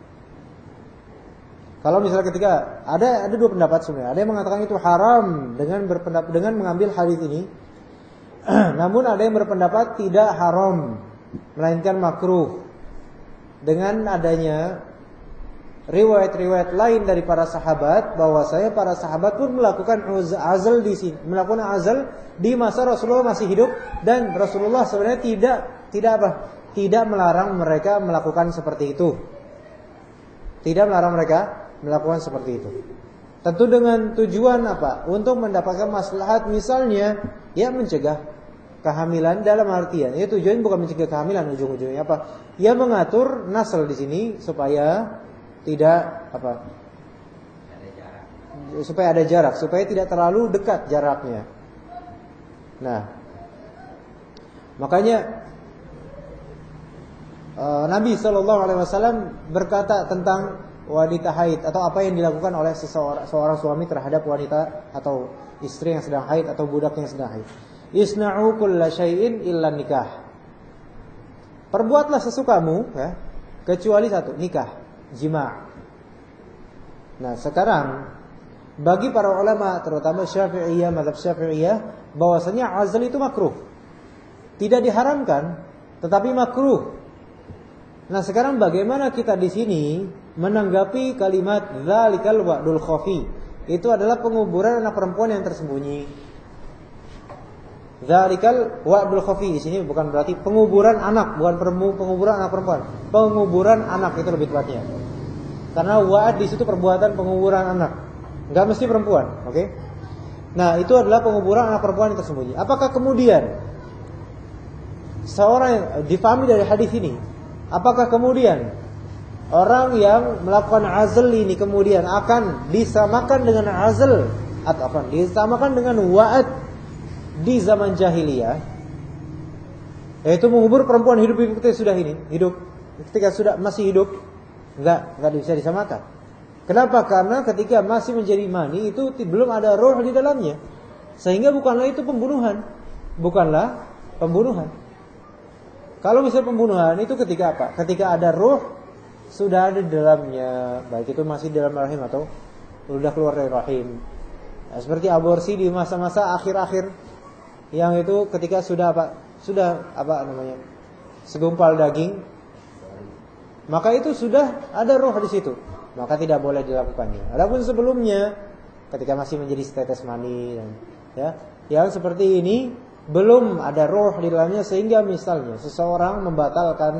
Kalau misalnya ketika ada dua pendapat sebenarnya. Ada yang mengatakan itu haram dengan mengambil hadis ini. Namun ada yang berpendapat tidak haram, melainkan makruh. Dengan adanya riwayat-riwayat lain dari para sahabat, bahwasanya para sahabat pun melakukan azal di sini, melakukan azal di masa Rasulullah masih hidup, dan Rasulullah sebenarnya tidak melarang mereka melakukan seperti itu. Tidak melarang mereka melakukan seperti itu. Tentu dengan tujuan apa? Untuk mendapatkan maslahat, misalnya ya mencegah kehamilan dalam artian, ya tujuannya bukan mencegah kehamilan, ujung-ujungnya apa? Ya mengatur nasl di sini supaya tidak apa? Supaya ada jarak, supaya tidak terlalu dekat jaraknya. Nah, makanya Nabi SAW berkata tentang wanita haid atau apa yang dilakukan oleh seorang suami terhadap wanita atau istri yang sedang haid atau budak yang sedang haid. Isna'u kulla syai'in illa nikah. Perbuatlah sesukamu, ya, kecuali satu, nikah, jima'. Nah, sekarang bagi para ulama terutama Syafi'iyah, mazhab Syafi'iyah, bahwasanya azl itu makruh. Tidak diharamkan, tetapi makruh. Nah, sekarang bagaimana kita di sini menanggapi kalimat dzalikal wa'dul khafi? Itu adalah penguburan anak perempuan yang tersembunyi. Dzalikal wa'dul khafi di sini bukan berarti penguburan anak, bukan penguburan anak perempuan. Penguburan anak itu lebih tepatnya. Karena wa'ad di situ perbuatan penguburan anak. Enggak mesti perempuan, oke? Nah, itu adalah penguburan anak perempuan yang tersembunyi. Apakah kemudian seorang yang difahami dari hadis ini, apakah kemudian orang yang melakukan azl ini kemudian akan disamakan dengan azl atau apa? Disamakan dengan wa'ad di zaman jahiliyah, yaitu mengubur perempuan hidup ketika sudah ketika sudah masih hidup, enggak bisa disamakan. Kenapa? Karena ketika masih menjadi mani itu belum ada roh di dalamnya, sehingga bukanlah itu pembunuhan, Kalau misalnya pembunuhan itu ketika apa? Ketika ada roh sudah ada di dalamnya, baik itu masih di dalam rahim atau sudah keluar dari rahim. Nah, seperti aborsi di masa-masa akhir-akhir, yang itu ketika sudah segumpal daging, maka itu sudah ada roh di situ, maka tidak boleh dilakukannya. Adapun sebelumnya, ketika masih menjadi setetes mani, ya, yang seperti ini belum ada roh di dalamnya, sehingga misalnya seseorang membatalkan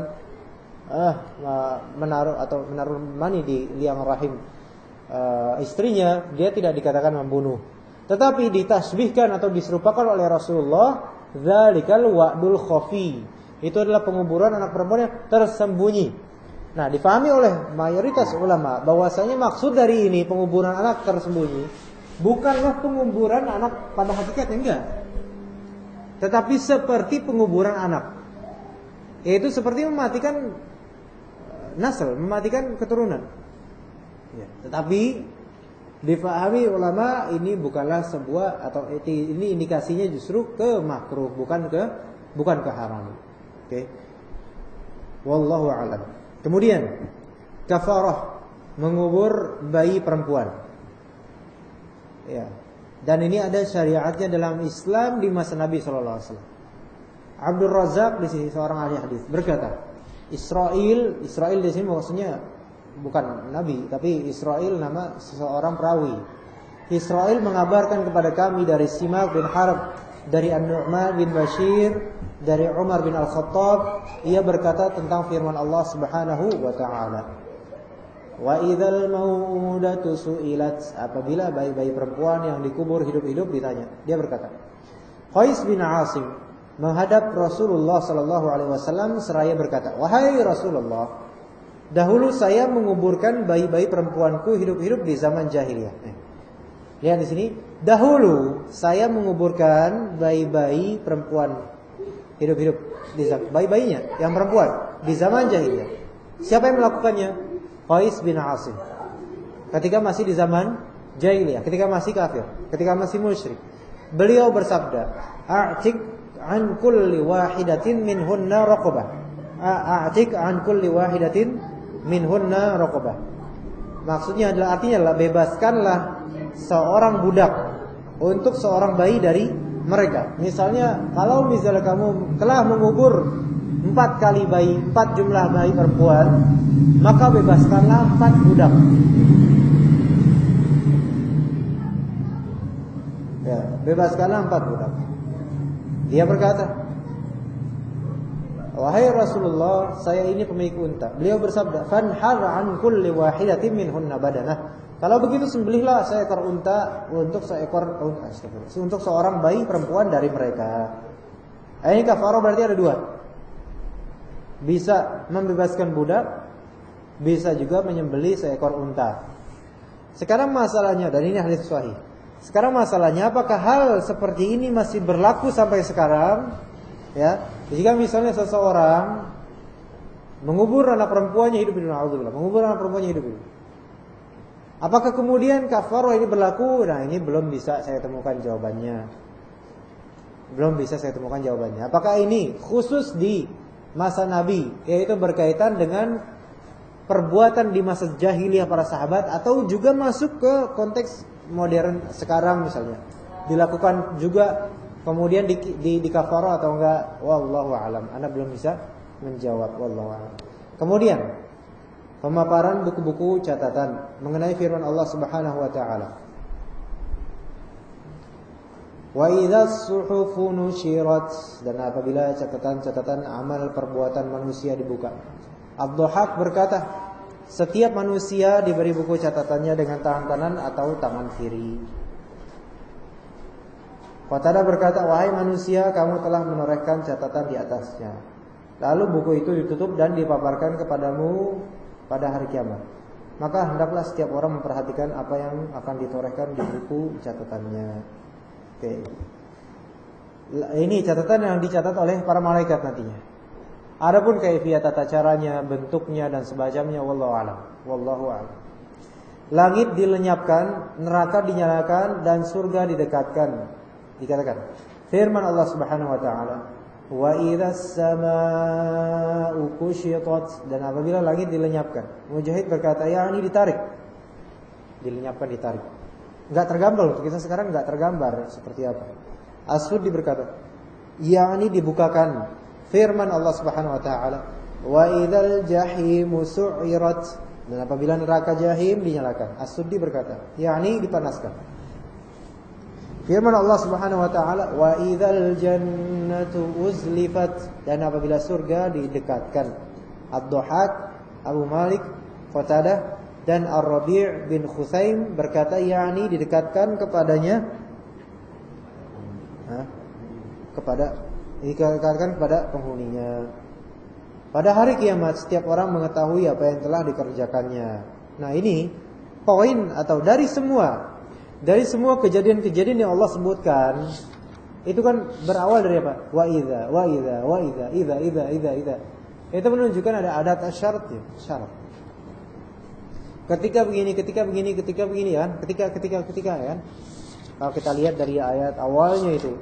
menaruh mani di liang rahim istrinya, dia tidak dikatakan membunuh. Tetapi ditasbihkan atau diserupakan oleh Rasulullah, dzalikal wa'dul khafi. Itu adalah penguburan anak perempuan yang tersembunyi. Nah, difahami oleh mayoritas ulama bahwasanya maksud dari ini penguburan anak tersembunyi bukanlah penguburan anak pada hakikatnya, enggak. Tetapi seperti penguburan anak, yaitu seperti mematikan nasl, mematikan keturunan. Ya, tetapi difahami ulama ini bukanlah sebuah, atau ini indikasinya justru ke makruh, bukan ke haram. Oke. Wallahu a'lam. Kemudian kafarah, mengubur bayi perempuan. Ya. Dan ini ada syariatnya dalam Islam di masa Nabi sallallahu alaihi wasallam. Abdul Razak di sini seorang ahli hadis berkata, Israil di sini maksudnya bukan nabi, tapi Israil nama seseorang perawi. Israil mengabarkan kepada kami dari Simak bin Harb, dari An-Nu'man bin Bashir, dari Umar bin Al-Khattab, ia berkata tentang firman Allah Subhanahu wa taala, wa idzal mau'udatu su'ilat, apabila bayi-bayi perempuan yang dikubur hidup-hidup ditanya, dia berkata, Qais bin Asim menghadap Rasulullah sallallahu alaihi wasallam seraya berkata, wahai Rasulullah, dahulu saya menguburkan bayi-bayi perempuanku hidup-hidup di zaman jahiliyah. Lihat di sini, dahulu saya menguburkan bayi-bayi perempuan hidup-hidup di zaman bayi-bayinya yang perempuan di zaman jahiliyah. Siapa yang melakukannya? Qais bin Asim. Ketika masih di zaman jahiliyah, ketika masih kafir, ketika masih musyrik. Beliau bersabda, "A'tik an kulli wahidatin minhunna raqabah." A'tik an kulli wahidatin minhunna raqabah. Maksudnya adalah, artinya adalah bebaskanlah seorang budak untuk seorang bayi dari mereka. Misalnya, kalau misalnya kamu telah mengubur 4 kali bayi, 4 jumlah bayi perempuan, maka bebaskanlah 4 budak. Ya, bebaskanlah 4 budak. Dia berkata, wahai Rasulullah, saya ini pemilik unta. Beliau bersabda, fanhar an kulli wahidatin minhunna badanah. Kalau begitu sembelihlah seekor unta untuk seorang bayi perempuan dari mereka. Ini kafarah berarti ada dua. Bisa membebaskan budak, bisa juga menyembelih seekor unta. Sekarang masalahnya, dan ini hadis sahih. Sekarang masalahnya, apakah hal seperti ini masih berlaku sampai sekarang? Ya, jika misalnya seseorang mengubur anak perempuannya hidup hidup, mengubur anak perempuannya hidup hidup. Apakah kemudian kafarah ini berlaku? Nah, ini belum bisa saya temukan jawabannya. Belum bisa saya temukan jawabannya. Apakah ini khusus di masa Nabi, yaitu berkaitan dengan perbuatan di masa jahiliyah para sahabat, atau juga masuk ke konteks modern sekarang misalnya, dilakukan juga kemudian di kafarah atau enggak? Wallahu a'lam. Anda belum bisa menjawab. Wallahu a'lam. Kemudian pemaparan buku-buku catatan mengenai firman Allah Subhanahu wa taala. Wa idzas suhufu nushirat, dan apabila catatan-catatan amal perbuatan manusia dibuka. Ad-Dhahhak berkata, setiap manusia diberi buku catatannya dengan tangan kanan atau tangan kiri. Qatadah berkata, wahai manusia, kamu telah menorehkan catatan di atasnya. Lalu buku itu ditutup dan dipaparkan kepadamu pada hari kiamat. Maka hendaklah setiap orang memperhatikan apa yang akan ditorehkan di buku catatannya. Oke. Ini catatan yang dicatat oleh para malaikat nantinya. Adapun kaifiyat tata caranya, bentuknya dan semacamnya, wallahu a'lam. Wallahu a'lam. Langit dilenyapkan, neraka dinyalakan, dan surga didekatkan. Dikatakan firman Allah Subhanahu wa taala, wa idzas samaa'u kushitat, dan apabila langit dilenyapkan. Mujahid berkata, ya ini ditarik. Dilenyapkan, ditarik. Enggak tergambar, untuk kita sekarang enggak tergambar seperti apa. As-Suddi berkata, yakni dibukakan. Firman Allah Subhanahu wa taala, wa idzal jahimu su'irat, dan apabila neraka jahim dinyalakan. As-Suddi berkata, yakni dipanaskan. Firman Allah Subhanahu wa taala, wa idzal jannatu uzlifat, dan apabila surga didekatkan. Ad-Dhahhak, Abu Malik, Qatadah dan Ar-Rabi' bin Khusaim berkata, yakni didekatkan kepadanya, dikatakan kepada penghuninya. Pada hari kiamat setiap orang mengetahui apa yang telah dikerjakannya. Nah, ini poin atau dari semua kejadian-kejadian yang Allah sebutkan, itu kan berawal dari apa? Wa idza. Itu menunjukkan ada adat syarat ya, syarat. Ketika begini kan, ketika kan. Kalau kita lihat dari ayat awalnya itu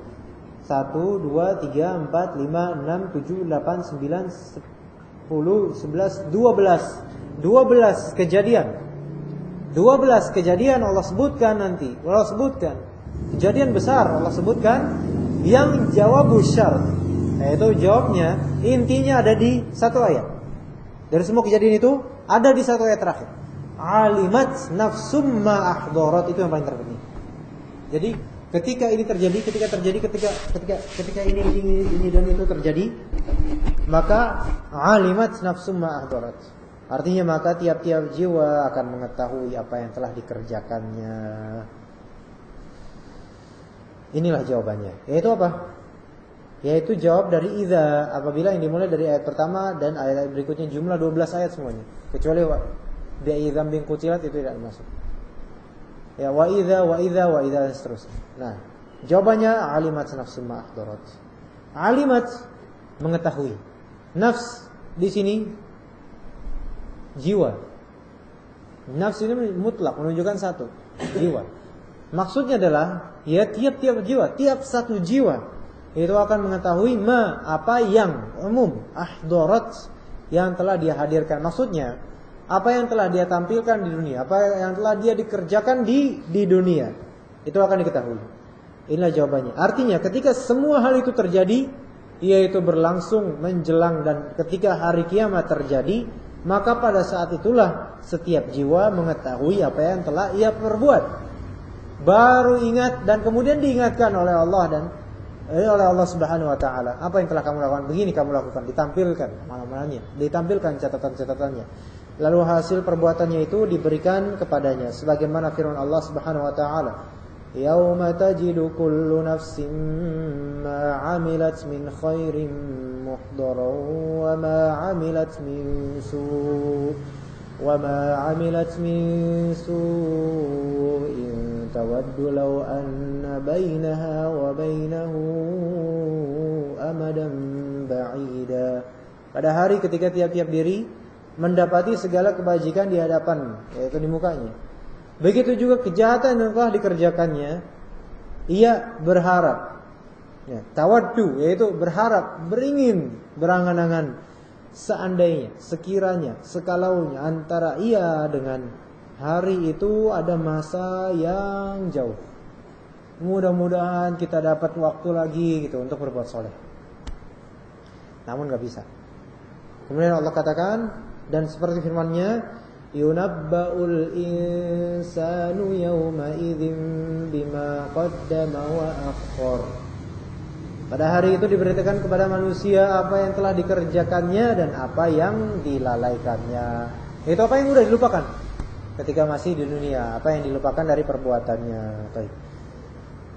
1, 2, 3, 4, 5, 6, 7, 8, 9, 10, 11, 12 kejadian. 12 kejadian Allah sebutkan nanti. Allah sebutkan kejadian besar, Allah sebutkan yang jawabu syarat, yaitu jawabnya intinya ada di satu ayat. Dari semua kejadian itu ada di satu ayat terakhir. Alimat nafsum ma ahdarat, itu yang paling terpenting. Jadi ketika ini terjadi, ketika ini dan itu terjadi, maka alimat nafsum ma ahdarat. Artinya maka tiap-tiap jiwa akan mengetahui apa yang telah dikerjakannya. Inilah jawabannya. Yaitu apa? Yaitu jawab dari idza, apabila yang dimulai dari ayat pertama dan ayat berikutnya, jumlah 12 ayat semuanya. Kecuali bi dzambin qutilat, itu tidak masuk. Ya, wa idza dan seterusnya. Nah, jawabannya alimat nafsum ma ahdarat. Alimat mengetahui. Nafs di sini jiwa. Nafs ini mutlak menunjukkan satu, jiwa. Maksudnya adalah ya tiap-tiap jiwa, tiap satu jiwa itu akan mengetahui apa yang umum, ahdarat, yang telah dia hadirkan. Maksudnya apa yang telah dia tampilkan di dunia, apa yang telah dia dikerjakan di dunia, itu akan diketahui. Inilah jawabannya. Artinya ketika semua hal itu terjadi, yaitu berlangsung menjelang dan ketika hari kiamat terjadi, maka pada saat itulah setiap jiwa mengetahui apa yang telah ia perbuat. Baru ingat dan kemudian diingatkan oleh Allah dan oleh Allah Subhanahu wa taala, apa yang telah kamu lakukan, begini kamu lakukan, ditampilkan mana-mananya, ditampilkan catatan-catatannya. Lalu hasil perbuatannya itu diberikan kepadanya, sebagaimana firman Allah Subhanahu wa taala, yauma tajidu kullu nafsin ma عملت من خير محضرا وما عملت من سوء تود لو أن بينها وبينه أمدا بعيدا. Pada hari ketika tiap-tiap diri mendapati segala kebajikan di hadapan, yaitu di mukanya. Begitu juga kejahatan yang telah dikerjakannya, ia berharap, ya, tawaddu, yaitu berharap, beringin, berangan-angan, seandainya, sekiranya, sekalaunya antara ia dengan hari itu ada masa yang jauh. Mudah-mudahan kita dapat waktu lagi gitu untuk berbuat soleh. Namun gak bisa. Kemudian Allah katakan, dan seperti firman-Nya, yunabba'ul insanu yawma idzin bima qaddama wa akhkhar. Pada hari itu diberitakan kepada manusia apa yang telah dikerjakannya dan apa yang dilalaikannya. Itu apa yang sudah dilupakan ketika masih di dunia, apa yang dilupakan dari perbuatannya. Baik.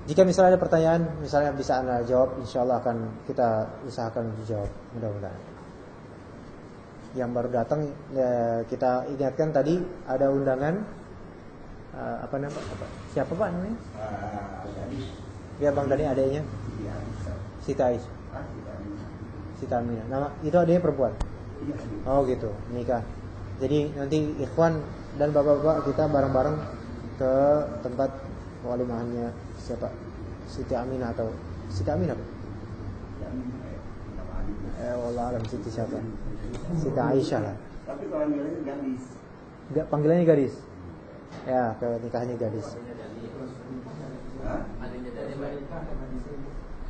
Jika misalnya ada pertanyaan, misalnya bisa Anda jawab, insyaallah akan kita usahakan dijawab, mudah-mudahan. Yang baru datang, ya, kita ingatkan tadi ada undangan, apa namanya? Siapa Pak namanya? Ya Bang Dani, adanya Siti Aisyah, Siti Aminah. Nama itu adanya perempuan. Oh gitu, nikah. Jadi nanti ikhwan dan bapak-bapak kita bareng-bareng ke tempat walimahannya siapa? Siti Aminah atau Siti Aminah Pak? Allah alam Siti siapa? Siti Aisyah lah. Tapi kalau panggilannya gadis. Enggak, panggilannya gadis. Ya, ke nikahnya gadis.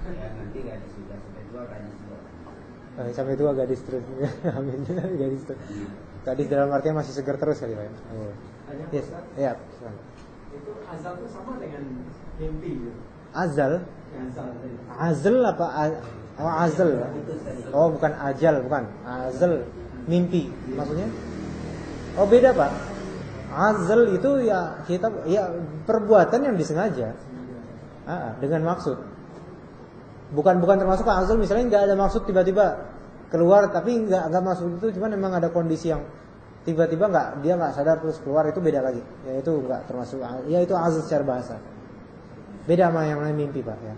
Ya, nanti gadis juga sampai tua gadis juga. Sampai tua gadis terus. Amin. Gadis terus. Gadis dalam artian masih segar terus kali Pak. Oh. Yes. Ya, Itu azal itu sama dengan mimpi gitu. Azal? Azal. Azal apa? Oh, azal. Oh, bukan ajal, bukan. Azal, mimpi. Maksudnya? Oh, beda, Pak. Azal itu ya kita ya perbuatan yang disengaja. Dengan maksud. Bukan termasuk azal misalnya enggak ada maksud tiba-tiba keluar tapi enggak maksud itu, cuma memang ada kondisi yang tiba-tiba dia enggak sadar terus keluar, itu beda lagi. Ya itu enggak termasuk, ya itu azal secara bahasa. Beda sama yang namanya mimpi, Pak, ya.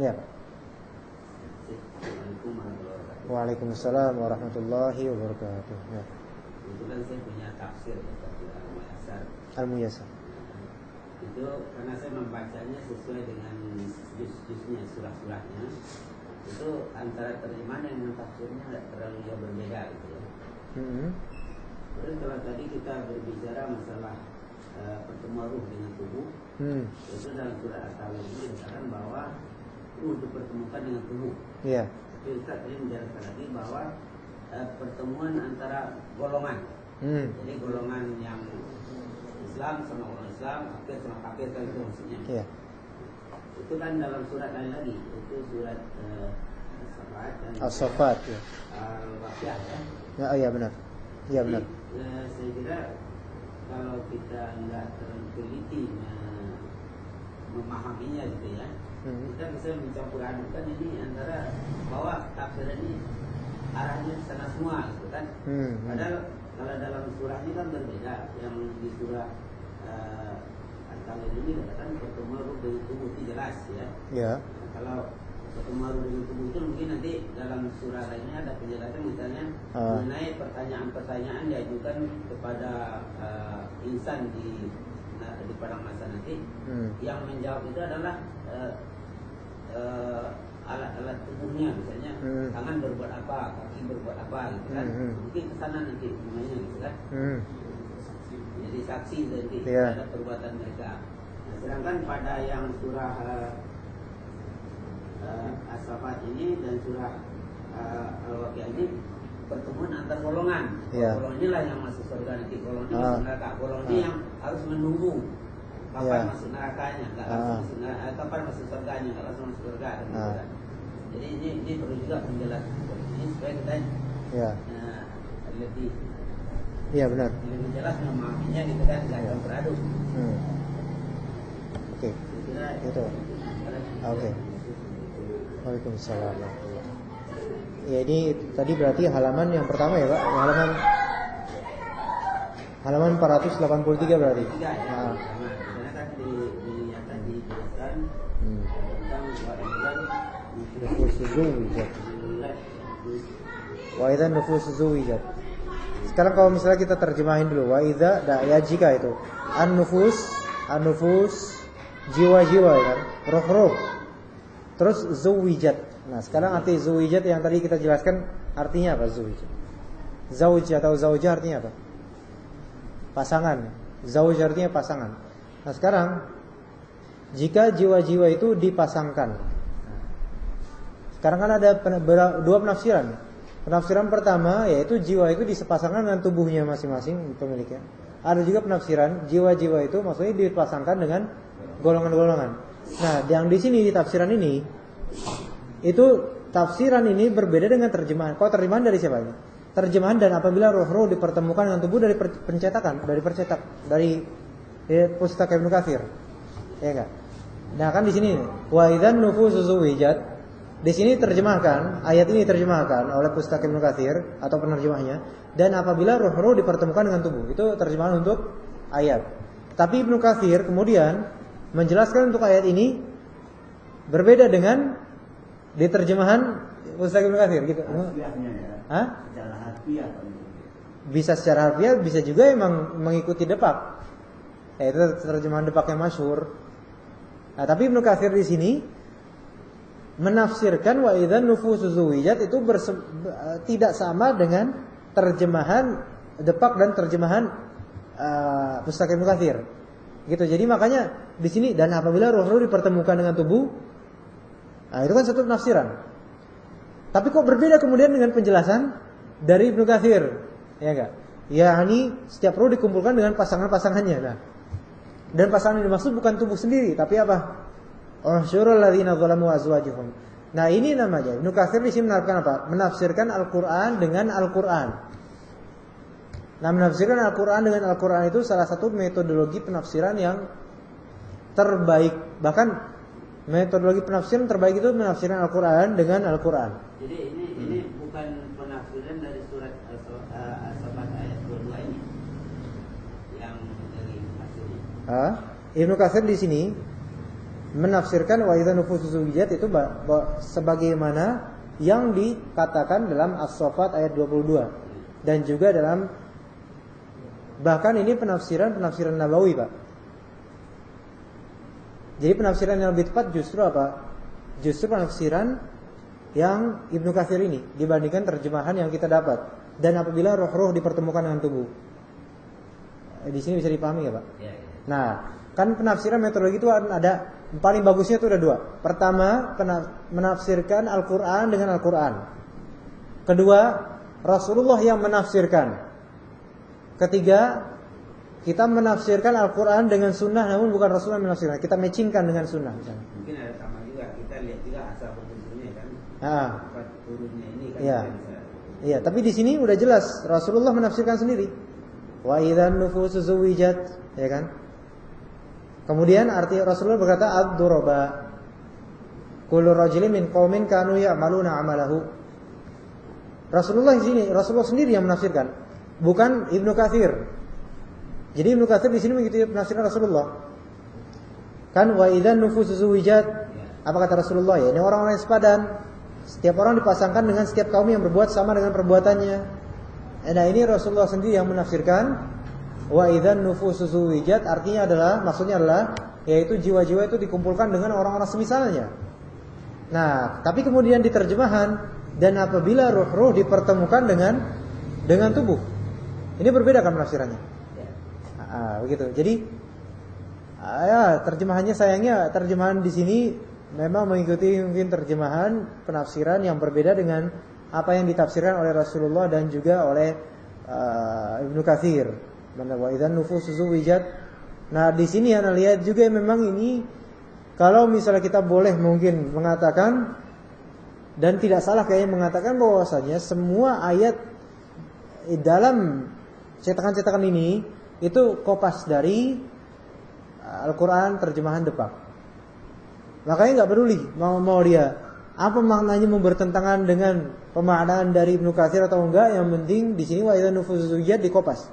Ya, Pak. Waalaikumsalam warahmatullahi wabarakatuh. Ya. Itu kan saya punya tafsir Al-Muyassar. Al-Muyassar. Itu karena saya membacanya sesuai dengan juz-juznya, surah-surahnya. Itu antara terjemahan yang tafsirnya tidak terlalu jauh berbeda gitu ya. Terus kalau tadi kita berbicara masalah pertemuan ruh dengan tubuh, itu dalam surah At-Tawbah ini dikatakan bahwa ruh dipertemukan dengan tubuh. Iya. Tapi Ustaz tadi menjelaskan lagi bahwa pertemuan antara golongan. Jadi golongan yang Islam sama orang Islam, kafir sama kafir, kan itu maksudnya. Iya. Itu kan dalam surat lain lagi, itu surat As-Saffat, ya. Al-Waqiah, ya. Ya, iya benar. Iya benar. Saya kira kalau kita nggak terlalu teliti memahaminya gitu ya, kita bisa mencampur adukan ini antara bahwa tafsir ini arahnya sana semua gitu kan. Padahal kalau dalam surahnya kan berbeda. Yang di surah Al-Tawbah ini dikatakan pertemuan ruh dengan tubuh itu jelas ya. Ya. Kalau pertemuan ruh dengan tubuh itu mungkin nanti dalam surah lainnya ada penjelasan misalnya mengenai pertanyaan-pertanyaan diajukan kepada insan di padang mahsyar nanti. Yang menjawab itu adalah alat-alat tubuhnya, misalnya tangan berbuat apa, kaki berbuat apa gitu kan. Mungkin kesana nanti namanya gitu kan. Jadi saksi nanti terhadap perbuatan mereka. Nah, sedangkan pada yang surah As-Saffat ini dan surah Al-Waqiah ini pertemuan antar golongan. Golongan inilah yang masuk surga nanti, golongan ini masuk neraka. Golongan ini yang harus menunggu kapan masuk nerakanya, nggak langsung masuk neraka, kapan masuk surganya, nggak langsung masuk surga. Jadi ini perlu juga penjelasan ini supaya kita lebih benar. Lebih jelas memahaminya gitu kan, nggak campur aduk. Oke. Itu. Oke. Waalaikumsalam. Ya ini tadi berarti halaman yang pertama ya Pak, halaman 483 berarti. Nah. Nufus zuwijat. Wa idza nufus zuwijat. Sekarang kalau misalnya kita terjemahin dulu, wa idza ya jika itu an-nufus jiwa-jiwa ya kan, roh-roh. Terus zuwijat. Nah, sekarang arti zuwijat yang tadi kita jelaskan artinya apa zuwijat? Zauj atau zaujah artinya apa? Pasangan. Zauj artinya pasangan. Nah, sekarang jika jiwa-jiwa itu dipasangkan. Sekarang kan ada dua penafsiran. Penafsiran pertama yaitu jiwa itu disepasangkan dengan tubuhnya masing-masing pemiliknya. Ada juga penafsiran jiwa-jiwa itu maksudnya dipasangkan dengan golongan-golongan. Nah, yang di sini di tafsiran ini itu tafsiran ini berbeda dengan terjemahan. Kalau terjemahan dari siapa ini? Terjemahan dan apabila roh-roh dipertemukan dengan tubuh dari dari Pustaka Ibnu Katsir. Ya enggak? Nah, kan di sini wa idzan nufusu zuwijat. Di sini terjemahkan, ayat ini terjemahkan oleh Pustaka Ibnu Katsir atau penerjemahnya, dan apabila roh-roh dipertemukan dengan tubuh. Itu terjemahan untuk ayat. Tapi Ibnu Katsir kemudian menjelaskan untuk ayat ini berbeda dengan di terjemahan Pustaka Ibnu Katsir gitu. Hah? Bisa secara harfiah, bisa juga emang mengikuti depak. Itu terjemahan depak yang masyhur. Nah, tapi Ibnu Katsir di sini menafsirkan wa idzan nufusu zuwijat itu tidak sama dengan terjemahan depak dan terjemahan Pustaka Ibnu Katsir. Gitu. Jadi makanya di sini dan apabila roh-roh dipertemukan dengan tubuh, nah itu kan satu penafsiran. Tapi kok berbeda kemudian dengan penjelasan dari Ibnu Katsir, ya enggak? Yakni setiap roh dikumpulkan dengan pasangan-pasangannya. Nah, dan pasangan yang dimaksud bukan tubuh sendiri, tapi apa? Usyurul ladzina zalamu azwajuhum. Nah, ini namanya Ibnu Katsir di sini menerapkan apa? Menafsirkan Al-Qur'an dengan Al-Qur'an. Nah, menafsirkan Al-Qur'an dengan Al-Qur'an itu salah satu metodologi penafsiran yang terbaik. Bahkan metodologi penafsiran terbaik itu menafsirkan Al-Qur'an dengan Al-Qur'an. Jadi ini bukan penafsiran dari surat As-Sabat ayat 22 ini yang dari maksudnya. Ibnu Katsir di sini menafsirkan wa idza nufusu zuwijat itu sebagaimana yang dikatakan dalam As-Saffat ayat 22 dan juga dalam bahkan ini penafsiran Nabawi, Pak. Jadi penafsiran yang lebih tepat justru apa? Justru penafsiran yang Ibnu Katsir ini dibandingkan terjemahan yang kita dapat. Dan apabila roh-roh dipertemukan dengan tubuh. Di sini bisa dipahami ya, Pak? Ya. Nah, kan penafsiran metodologi itu ada paling bagusnya itu ada dua. Pertama, menafsirkan Al-Qur'an dengan Al-Qur'an. Kedua, Rasulullah yang menafsirkan. Ketiga, kita menafsirkan Al-Quran dengan sunnah, namun bukan Rasulullah yang menafsirkan. Kita matchingkan dengan sunnah misalnya. Mungkin ada sama juga. Kita lihat juga asal usulnya kan. Turunnya ini kan. Iya. Iya, tapi di sini udah jelas Rasulullah menafsirkan sendiri. Wa idzan nufusu zuwijat, ya kan? Kemudian arti Rasulullah berkata ad-duraba. Kullu rajulin min qaumin kanu ya'maluna 'amalahu. Rasulullah di sini, Rasulullah sendiri yang menafsirkan, bukan Ibnu Katsir. Jadi Ibnu Katsir di sini mengikuti penafsiran Rasulullah. Kan wa idzan nufusu zuwijat. Apa kata Rasulullah? Ya, ini orang-orang yang sepadan. Setiap orang dipasangkan dengan setiap kaum yang berbuat sama dengan perbuatannya. Nah, ini Rasulullah sendiri yang menafsirkan wa idzan nufusu zuwijat, artinya adalah, maksudnya adalah yaitu jiwa-jiwa itu dikumpulkan dengan orang-orang semisalnya. Nah, tapi kemudian diterjemahan dan apabila roh-roh dipertemukan dengan tubuh. Ini berbeda kan penafsirannya. Begitu. Jadi ya terjemahannya sayangnya terjemahan di sini memang mengikuti mungkin terjemahan penafsiran yang berbeda dengan apa yang ditafsirkan oleh Rasulullah dan juga oleh Ibnu Katsir. Wa idzan nufusu zuwijat. Nah, di sini Anda lihat juga memang ini kalau misalnya kita boleh mungkin mengatakan dan tidak salah kayaknya mengatakan bahwasanya semua ayat dalam cetakan-cetakan ini itu kopas dari Al-Quran terjemahan depak. Makanya nggak peduli mau dia apa maknanya bertentangan dengan pemaknaan dari Ibnu Katsir atau enggak, yang penting di sini wa idzan nufusus zuwijat dikopas.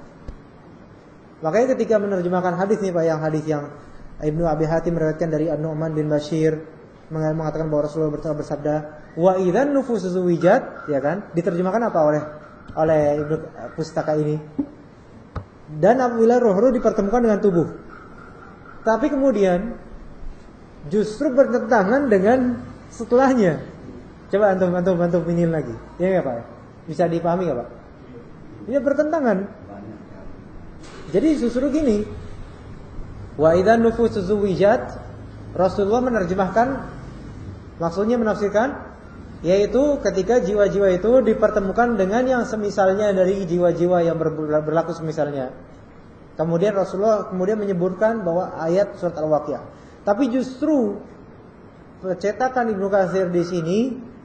Makanya ketika menerjemahkan hadis nih Pak, yang hadis yang Ibnu Abi Hatim meriwayatkan dari An-Nu'man bin Bashir mengatakan bahwa Rasulullah bersabda wa idzan nufusus zuwijat, ya kan? Diterjemahkan apa oleh Ibnu Pustaka ini? Dan apabila roh-roh dipertemukan dengan tubuh. Tapi kemudian justru bertentangan dengan setelahnya. Coba antum ini lagi. Ya enggak Pak? Bisa dipahami enggak Pak? Ini bertentangan. Jadi justru gini. Wa idzan nufusus zuwijat, Rasulullah menerjemahkan, maksudnya menafsirkan, yaitu ketika jiwa-jiwa itu dipertemukan dengan yang semisalnya dari jiwa-jiwa yang berlaku semisalnya. Kemudian Rasulullah menyebutkan bahwa ayat surat Al-Waqiah. Tapi justru cetakan Ibnu Katsir di sini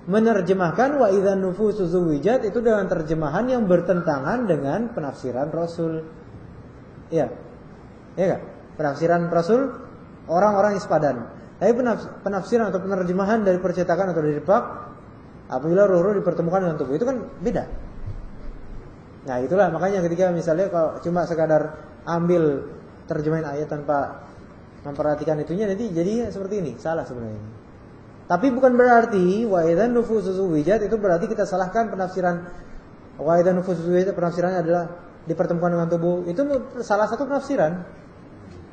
menerjemahkan wa idzan nufusus zuwijat itu dengan terjemahan yang bertentangan dengan penafsiran Rasul. Iya. Iya enggak? Penafsiran Rasul orang-orang yang sepadan. Tapi penafsiran atau penerjemahan dari percetakan atau dari Pak, apabila roh-roh dipertemukan dengan tubuh, itu kan beda. Nah itulah makanya ketika misalnya kalau cuma sekadar ambil terjemahan ayat tanpa memperhatikan itunya, nanti jadinya seperti ini, salah sebenarnya. Tapi bukan berarti wa idzan nufusus zuwijat itu berarti kita salahkan penafsiran wa idzan nufusus zuwijat, penafsirannya adalah dipertemukan dengan tubuh. Itu salah satu penafsiran.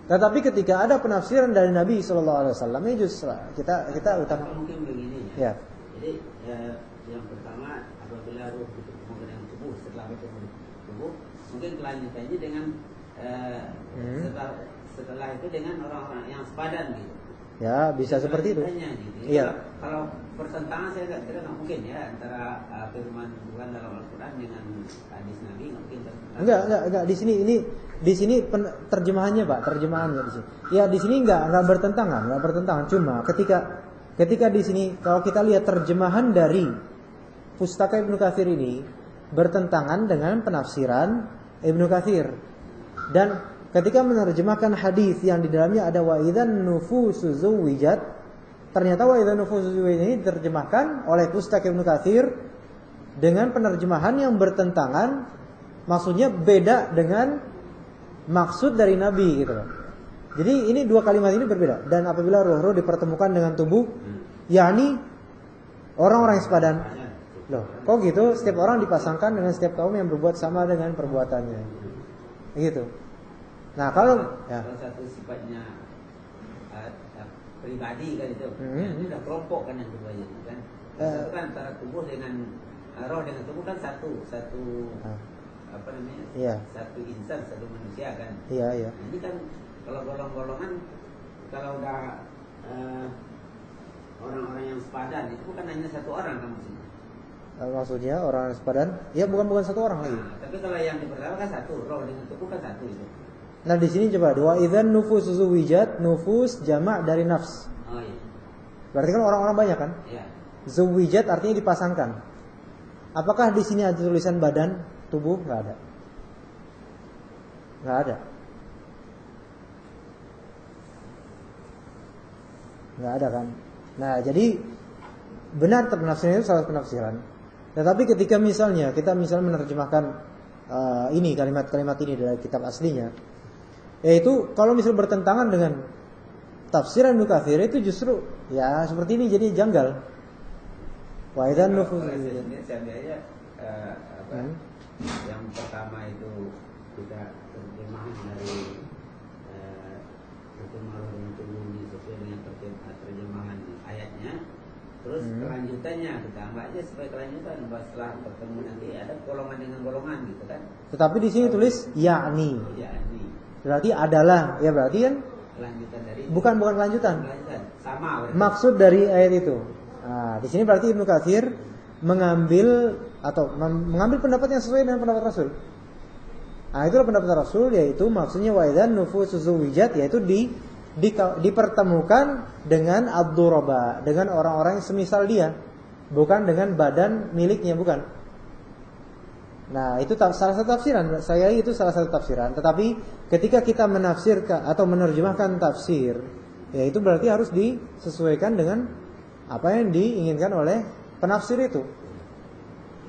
Tetapi ketika ada penafsiran dari Nabi sallallahu alaihi wasallam, ya justru kita utama mungkin begini ya. Jadi yang pertama apabila ruh bertemu dengan tubuh, setelah bertemu tubuh, mungkin kelanjutannya dengan setelah itu dengan orang-orang yang sepadan gitu. Ya, bisa seperti itu. Gitu. Iya. Kalau pertentangan saya kira nggak mungkin ya antara firman Tuhan dalam Al-Qur'an dengan hadis Nabi, nggak mungkin. Enggak di sini terjemahannya Pak, terjemahannya di sini. Ya di sini enggak bertentangan. Cuma ketika di sini kalau kita lihat terjemahan dari Pustaka Ibnu Katsir ini bertentangan dengan penafsiran Ibnu Katsir. Dan ketika menerjemahkan hadis yang di dalamnya ada wa idzan nufusus zuwijat, ternyata wa idzan nufusus zuwijat ini diterjemahkan oleh Pustaka Ibnu Katsir dengan penerjemahan yang bertentangan, maksudnya beda dengan maksud dari Nabi gitu loh. Jadi ini dua kalimat ini berbeda. Dan apabila roh-roh dipertemukan dengan tubuh, yakni orang-orang yang sepadan. Loh, kok gitu? Setiap orang dipasangkan dengan setiap kaum yang berbuat sama dengan perbuatannya. Gitu. Nah, kalau satu sifatnya pribadi kan itu. Ini udah kelompok kan yang kedua itu kan. Satu kan antara tubuh dengan roh dengan tubuh kan satu apa namanya? Iya. Satu insan, satu manusia kan. Iya. Nah, ini kan kalau golong-golongan, kalau udah orang-orang yang sepadan itu bukan hanya satu orang kan maksudnya. Maksudnya orang yang sepadan? Ya bukan satu orang lagi. Tapi kalau yang di pertama kan satu, roh dengan tubuh kan satu itu. Nah di sini coba wa idzan nufusus zuwijat, nufus jamak dari nafs. Oh iya. Berarti kan orang-orang banyak kan? Iya. Zuwijat artinya dipasangkan. Apakah di sini ada tulisan badan? Tubuh nggak ada. Nggak ada kan. Nah jadi benar penafsiran itu salah penafsiran. Tetapi ketika misalnya kita menerjemahkan ini kalimat-kalimat ini dari kitab aslinya, yaitu kalau misalnya bertentangan dengan tafsiran Ibnu Katsir itu justru ya seperti ini jadi janggal. Wa idzan nufus yang pertama itu kita terjemahan dari pertemuan dengan tubuh ini sesuai dengan terjemahan ayatnya. Terus kelanjutannya kita ambil aja sebagai kelanjutan, setelah bertemu nanti ada golongan dengan golongan gitu kan. Tetapi di sini tulis yakni. Berarti adalah, ya berarti kan kelanjutan dari bukan kelanjutan. Sama berarti. Maksud dari ayat itu. Nah, di sini berarti Ibnu Katsir mengambil pendapat yang sesuai dengan pendapat Rasul. Nah, itulah pendapat Rasul, yaitu maksudnya wa idzan nufusus zuwijat, yaitu dipertemukan dengan ad-duraba, dengan orang-orang yang semisal dia, bukan dengan badan miliknya, bukan. Nah, itu salah satu tafsiran. Itu salah satu tafsiran. Tetapi ketika kita menafsirkan atau menerjemahkan tafsir, ya itu berarti harus disesuaikan dengan apa yang diinginkan oleh penafsir itu.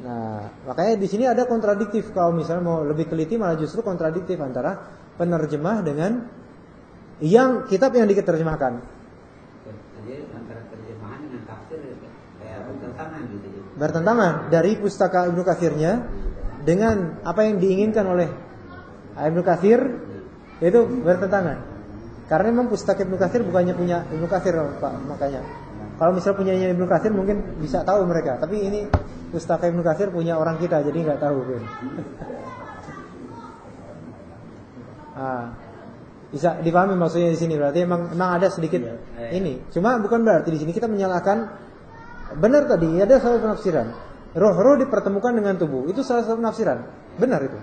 Nah, makanya di sini ada kontradiktif. Kalau misalnya mau lebih teliti malah justru kontradiktif antara penerjemah dengan yang kitab yang diterjemahkan. Jadi antara terjemahan dengan tafsir kayak bertentangan gitu. Bertentangan dari pustaka Ibnu Katsirnya dengan apa yang diinginkan oleh Ibnu Katsir itu bertentangan. Karena memang pustaka Ibnu Katsir bukannya punya Ibnu Katsir, Pak, makanya. Kalau misalnya punyanya Ibnu Katsir mungkin bisa tahu mereka, tapi ini pustaka Ibnu Katsir punya orang kita, jadi nggak tahu. Bisa dipahami maksudnya di sini, berarti memang ada sedikit ini. Cuma bukan berarti di sini kita menyalahkan. Benar tadi ada salah penafsiran. Roh dipertemukan dengan tubuh, itu salah satu penafsiran. Benar itu,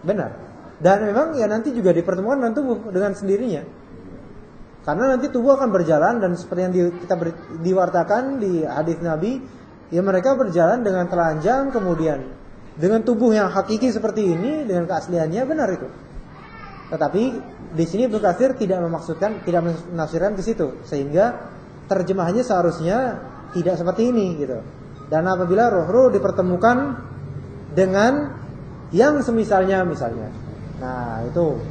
benar. Dan memang ya nanti juga dipertemukan dengan tubuh dengan sendirinya. Karena nanti tubuh akan berjalan dan seperti yang kita diwartakan di hadis Nabi, ya mereka berjalan dengan telanjang, kemudian dengan tubuh yang hakiki seperti ini, dengan keasliannya, benar itu. Tetapi di sini Ibnu Katsir tidak memaksudkan, tidak menafsirkan ke situ, sehingga terjemahannya seharusnya tidak seperti ini gitu. Dan apabila roh dipertemukan dengan yang semisalnya misalnya, nah itu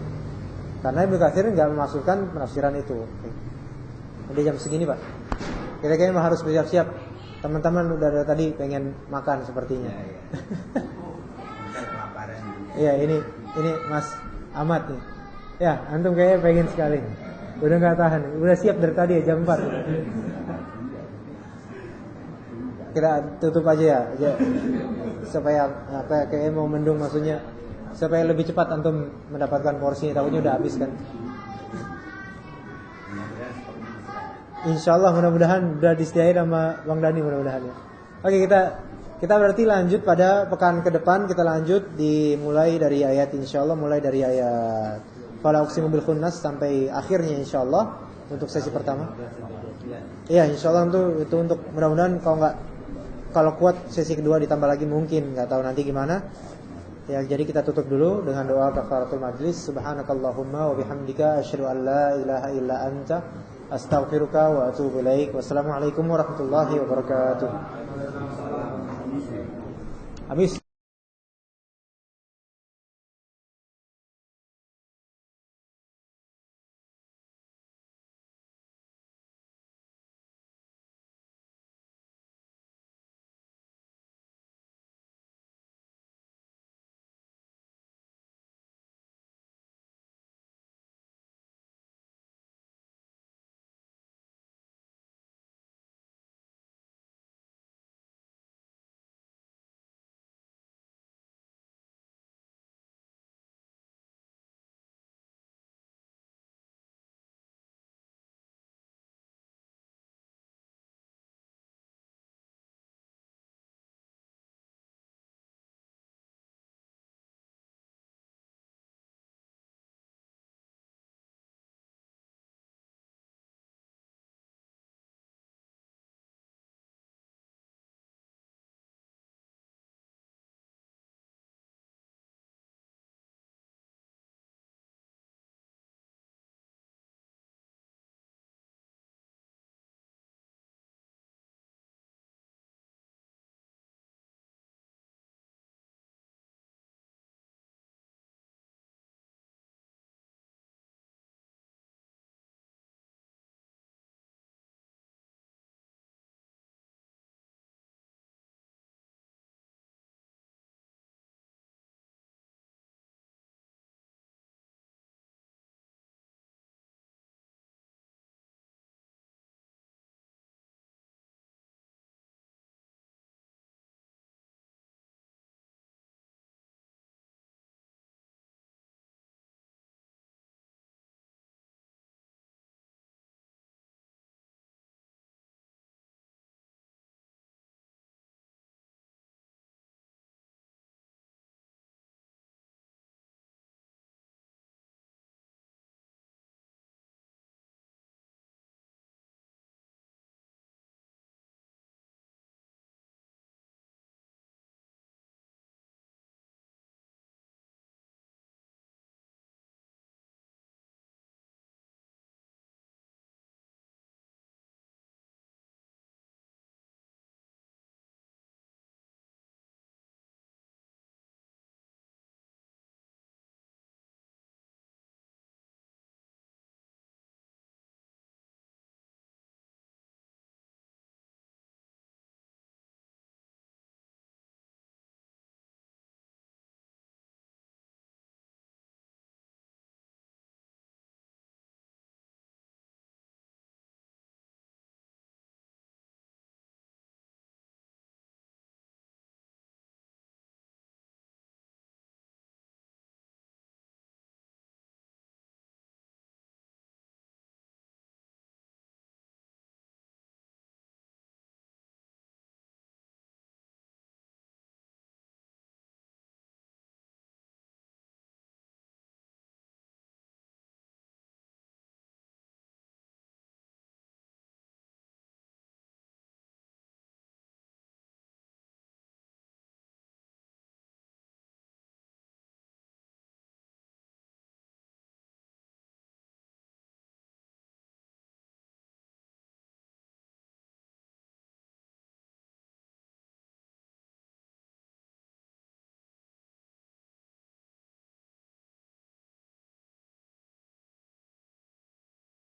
karena Ibnu Katsir nggak memasukkan penafsiran itu. Udah jam segini Pak, kita kayaknya harus bersiap-siap. Teman-teman udah dari tadi pengen makan sepertinya. Iya ini Mas Ahmad nih. Ya antum kayaknya pengen sekali. Udah nggak tahan, udah siap dari tadi ya jam 4. Kita tutup aja ya, supaya kayak mau mendung maksudnya. Supaya lebih cepat antum mendapatkan porsi, takutnya udah habis kan. Insyaallah mudah-mudahan udah disediain sama Bang Dani mudah-mudahan ya. Oke, kita berarti lanjut pada pekan ke depan, kita lanjut mulai dari ayat insyaallah mulai dari ayat fala uqsimu bil khunnas sampai akhirnya insyaallah untuk sesi pertama. Iya, insyaallah itu untuk mudah-mudahan kalau kuat sesi kedua ditambah lagi mungkin, enggak tahu nanti gimana. Ya, jadi kita tutup dulu dengan doa kafaratul majlis. Subhanakallahumma wa bihamdika asyhadu an la ilaha illa anta astaghfiruka wa atubu ilaik. Wassalamualaikum warahmatullahi wabarakatuh. Habis